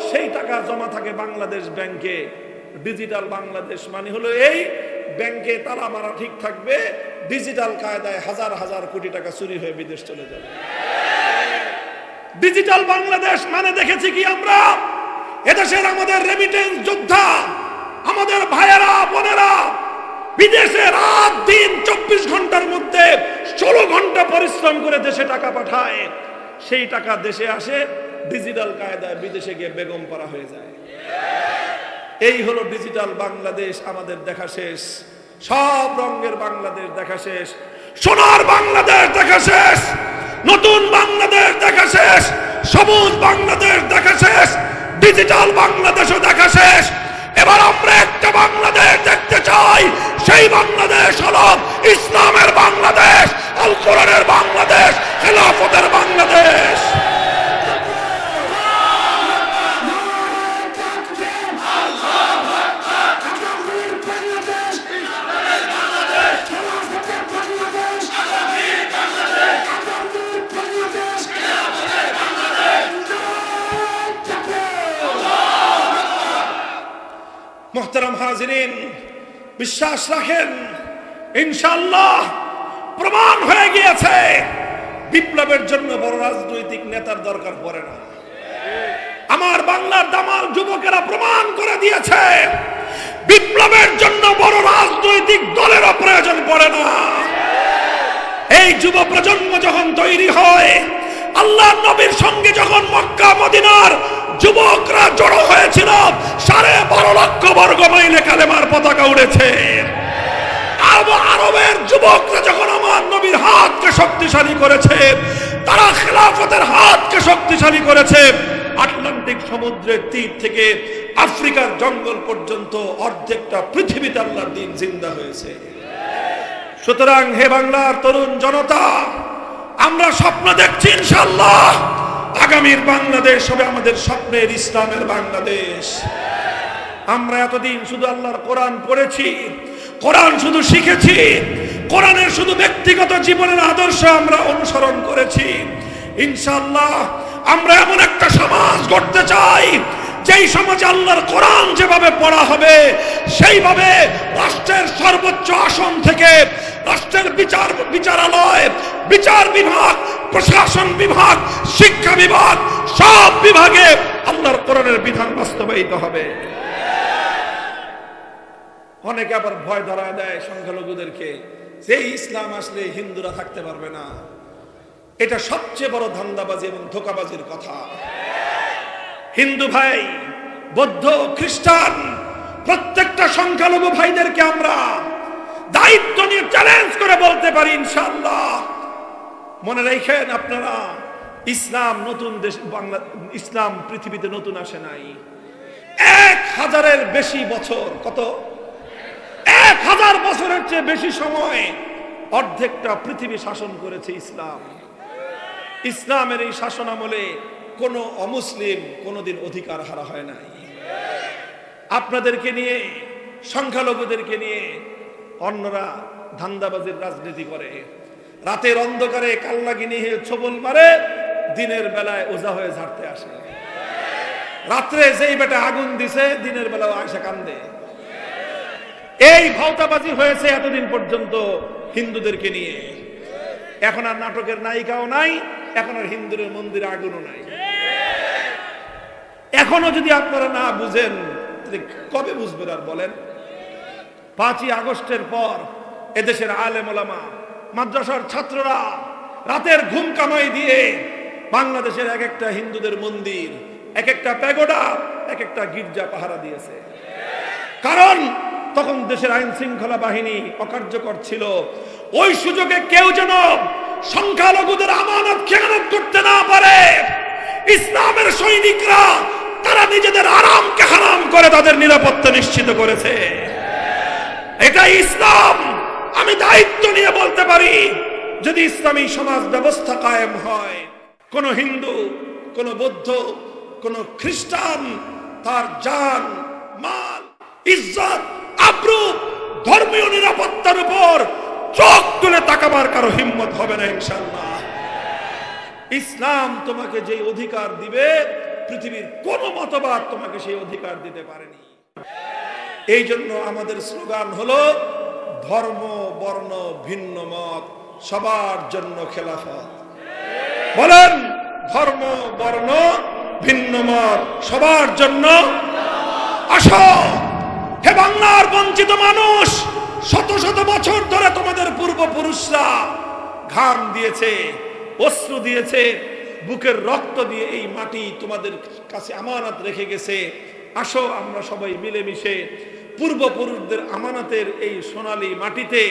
সেই টাকা জমা থাকে বাংলাদেশ ব্যাংকে। ডিজিটাল বাংলাদেশ মানে হলো এই, ব্যাংকে তালা মারা ঠিক থাকবে, ডিজিটাল কায়দায় হাজার হাজার কোটি টাকা চুরি হয়ে বিদেশ চলে যাবে। ডিজিটাল বাংলাদেশ মানে দেখেছি কি আমরা? এদেশের আমাদের রেমিটেন্স যোদ্ধা, আমাদের ভাইয়েরা, বোনেরা বিদেশে রাত দিন 24 ঘন্টার মধ্যে 16 ঘন্টা পরিশ্রম করে দেশে টাকা পাঠায়। সেই টাকা দেশে আসে, ডিজিটাল কায়দায় বিদেশে গিয়ে বেগম পারা হয়ে যায়। এই হলো ডিজিটাল বাংলাদেশ। আমাদের দেখা শেষ, সব রঙের বাংলাদেশ দেখা শেষ, সোনার বাংলাদেশ দেখা শেষ, নতুন বাংলাদেশ দেখা শেষ, সবুজ বাংলাদেশ দেখা শেষ, ডিজিটাল বাংলাদেশও দেখা শেষ। এবার আমরা একটা বাংলাদেশ দেখতে চাই। সেই বাংলাদেশ হলো ইসলামের বাংলাদেশ, আল কোরআনের বাংলাদেশ, খেলাফতের বাংলাদেশ। মোহতারাম হাজিরিন, বিশ্বাস রাখেন ইনশাআল্লাহ প্রমাণ হয়ে গিয়েছে বিপ্লবের জন্য বড় রাজনৈতিক নেতার দরকার পড়ে না। আমার বাংলার দামাল যুবকেরা প্রমাণ করে দিয়েছে বিপ্লবের জন্য বড় রাজনৈতিক দলেরও প্রয়োজন পড়ে না। এই যুব প্রজন্ম যখন তৈরি হয়, আল্লাহর নবীর সঙ্গে যখন মক্কা মদিনার যুবকরা জড়ো হয়েছিল, 12.5 লক্ষ বর্গ মাইলে কালেমার পতাকা উড়েছে। আরবের যুবকরা যখন আমার নবীর হাতকে শক্তিশালী করেছে, তারা খেলাফতের হাতকে শক্তিশালী করেছে। আটলান্টিক সমুদ্রের তীর থেকে আফ্রিকার জঙ্গল পর্যন্ত অর্ধেকটা পৃথিবীতে আল্লাহর দ্বীন জিন্দা হয়েছে। সুতরাং হে বাংলার তরুণ জনতা, আমরা স্বপ্ন দেখছি ইনশাআল্লাহ আগামীর বাংলাদেশ হবে আমাদের স্বপ্নের ইসলামের বাংলাদেশ। আমরা এতদিন শুধু আল্লাহর কোরআন পড়েছি, কোরআন শুধু শিখেছি, কোরআনের শুধু ব্যক্তিগত জীবনের আদর্শ আমরা অনুসরণ করেছি। ইনশাআল্লাহ আমরা এমন একটা সমাজ গড়তে চাই, যেই সমাজে আল্লাহর কোরআন যেভাবে পড়া হবে, সেইভাবে রাষ্ট্রের সর্বোচ্চ আসন থেকে রাষ্ট্রের বিচারালয়, বিচার বিভাগ, প্রশাসন বিভাগ, শিক্ষা বিভাগ, সব বিভাগে আল্লাহর কোরআনের বিধান বাস্তবায়িত হবে। অনেকে আবার ভয় ধরায় দেয় সংখ্যালঘুদেরকে, যে ইসলাম আসলে হিন্দুরা থাকতে পারবে না। এটা সবচেয়ে বড় ধান্দাবাজি এবং ধোঁকাবাজির কথা। হিন্দু ভাই, বৌদ্ধ, খ্রিস্টান, প্রত্যেকটা সংখ্যালঘু ভাইদেরকে আমরা দায়িত্ব নিয়ে চ্যালেঞ্জ করে বলতে পারি ইনশাআল্লাহ, মনে রাখেন আপনারা, ইসলাম নতুন দেশ, বাংলা ইসলাম পৃথিবীতে নতুন আসে নাই। 1000-এর বেশি বছর, কত 1000 বছরের চেয়ে বেশি সময় অর্ধেকটা পৃথিবী শাসন করেছে ইসলাম। ইসলামের এই শাসন আমলে কোন অমুসলিম কোনদিন অধিকার হারা হয় নাই। আপনাদেরকে নিয়ে, সংখ্যালঘুদেরকে নিয়ে অন্যরা ধান্দাবাজির রাজনীতি করে, রাতের অন্ধকারে কাল্লাগিনি হয়ে ছবল মারে, দিনের বেলায় ওঝা হয়ে ঝাড়তে আসে। রাত্রে যেই বেটা আগুন দিছে দিনের বেলাও আয়সা কান্দে। এই ভাওতাবাজি হয়েছে এতদিন পর্যন্ত হিন্দুদেরকে নিয়ে। এখন আর নাটকের নায়িকাও নাই, এখন আর হিন্দুদের মন্দিরে আগুনও নাই। এখনো যদি আপনারা না বুঝেন কবে বুঝবেন আর বলেন? 5ই আগস্টের পর এদেশের আলেম ওলামা, মাদ্রাসার ছাত্ররা রাতের ঘুম কামাই দিয়ে বাংলাদেশের এক একটা হিন্দুদের মন্দির, এক একটা প্যাগোডা, এক একটা গির্জা পাহারা দিয়েছে। কারণ তখন দেশের আইন শৃঙ্খলা বাহিনী অকার্যকর ছিল। ওই সুযোগে কেউ যেন সংখ্যালঘুদের আমানত খেয়ানত করতে না পারে। ইসলামের সৈনিকরা তারা নিজেদের আরামকে হারাম করে তাদের নিরাপত্তা নিশ্চিত করেছে। এটা ইসলাম। আমি দায়িত্ব নিয়ে বলতে পারি, যদি ইসলামী সমাজ ব্যবস্থা কায়েম হয়, কোন হিন্দু, কোন বৌদ্ধ, কোন খ্রিস্টান তার জান, মাল, ইজ্জত, আব্রু, ধর্মীয় নিরাপত্তার উপর চোখ তুলে তাকাবার কারো হিম্মত হবে না ইনশাআল্লাহ। ইসলাম তোমাকে যে অধিকার দিবে, পৃথিবীর কোন মতবাদ তোমাকে সেই অধিকার দিতে পারেনি। এই জন্য আমাদের স্লোগান হলো ধর্ম বর্ণ ভিন্ন মত সবার জন্য খেলাফত। বলেন, ধর্ম বর্ণ ভিন্ন মত সবার জন্য। আসো হে বাংলার বঞ্চিত মানুষ, শত শত বছর ধরে তোমাদের পূর্বপুরুষরা ঘাম দিয়েছে, অশ্রু দিয়েছে, বুকের রক্ত দিয়ে এই মাটি তোমাদের কাছে আমানত রেখে গেছে। আসো আমরা সবাই মিলেমিশে পূর্বপুরুষদের আমানতের এই সোনালী মাটিতে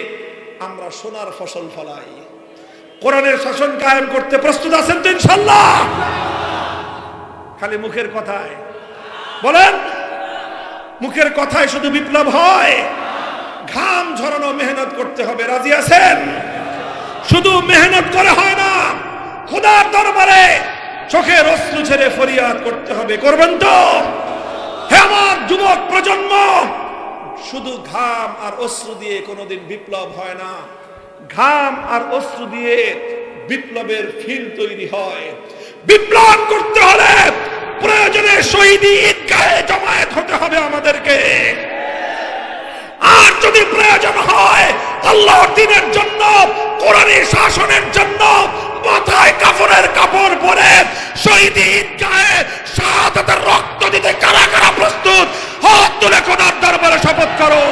আমরা সোনার ফসল ফলাই। কোরআনের শাসন কায়েম করতে প্রস্তুত আছেন তো ইনশাআল্লাহ? খালি মুখের কথায় বলেন, মুখের কথায় শুধু বিপ্লব হয়? ঘাম ঝরানো মেহনত করতে হবে। রাজি আছেন? শুধু মেহনত করে হয় না, খোদার দরবারে চোখের অশ্রু ছেড়ে ফরিয়াদ করতে হবে। করবেন তো? হে আমার যুবক প্রজন্ম, শুধু ঘাম আর অশ্রু দিয়ে কোনোদিন বিপ্লব হয় না। ঘাম আর অশ্রু দিয়ে বিপ্লবের ফিল তৈরি হয়। বিপ্লব করতে হলে প্রয়োজনে শহীদি ঈদগাহে জমায়েত হতে হবে আমাদেরকে। আর যদি প্রয়োজন হয় আল্লাহর দ্বীনের জন্য, কোরআনের শাসনের জন্য মাথায় কাফনের কাপড় পরে শহীদি ঈদগাহে শাহাদাতের রক্ত দিতে কারা কারা প্রস্তুত? হাত তুলে খোদার দরবারে শপথ করো।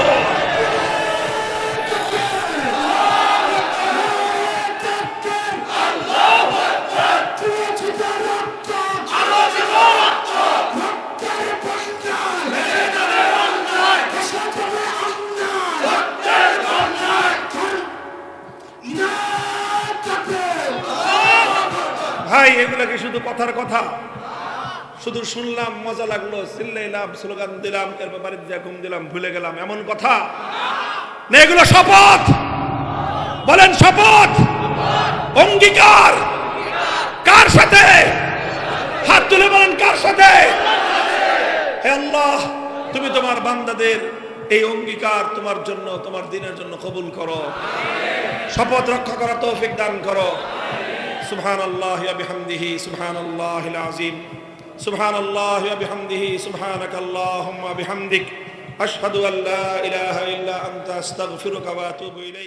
ভাই, এগুলা কি শুধু কথার কথা? শুধু শুনলাম, মজা লাগলো, চিল্লাইলাম, স্লোগান দিলাম, এরপর বাড়িতে যা ঘুম দিলাম, ভুলে গেলাম, এমন কথা না। এগুলো শপথ। বলেন শপথ, অঙ্গীকার। কার সাথে? হাত তুলে বলেন কার সাথে? হে আল্লাহ, তুমি তোমার বান্দাদের এই অঙ্গীকার তোমার জন্য, তোমার দ্বীনের জন্য কবুল করো। শপথ রক্ষা করার তৌফিক দান করো। সুবহানাল্লাহি ওয়া বিহামদিহি সুবহানাল্লাহিল আযীম। সুবহানাল্লাহি ওয়া বিহামদিহি সুবহানাকাল্লাহুম্মা বিহামদিক আশহাদু আল্লা ইলাহা ইল্লা আনতা আস্তাগফিরুকা ওয়া আতুবু ইলাইক।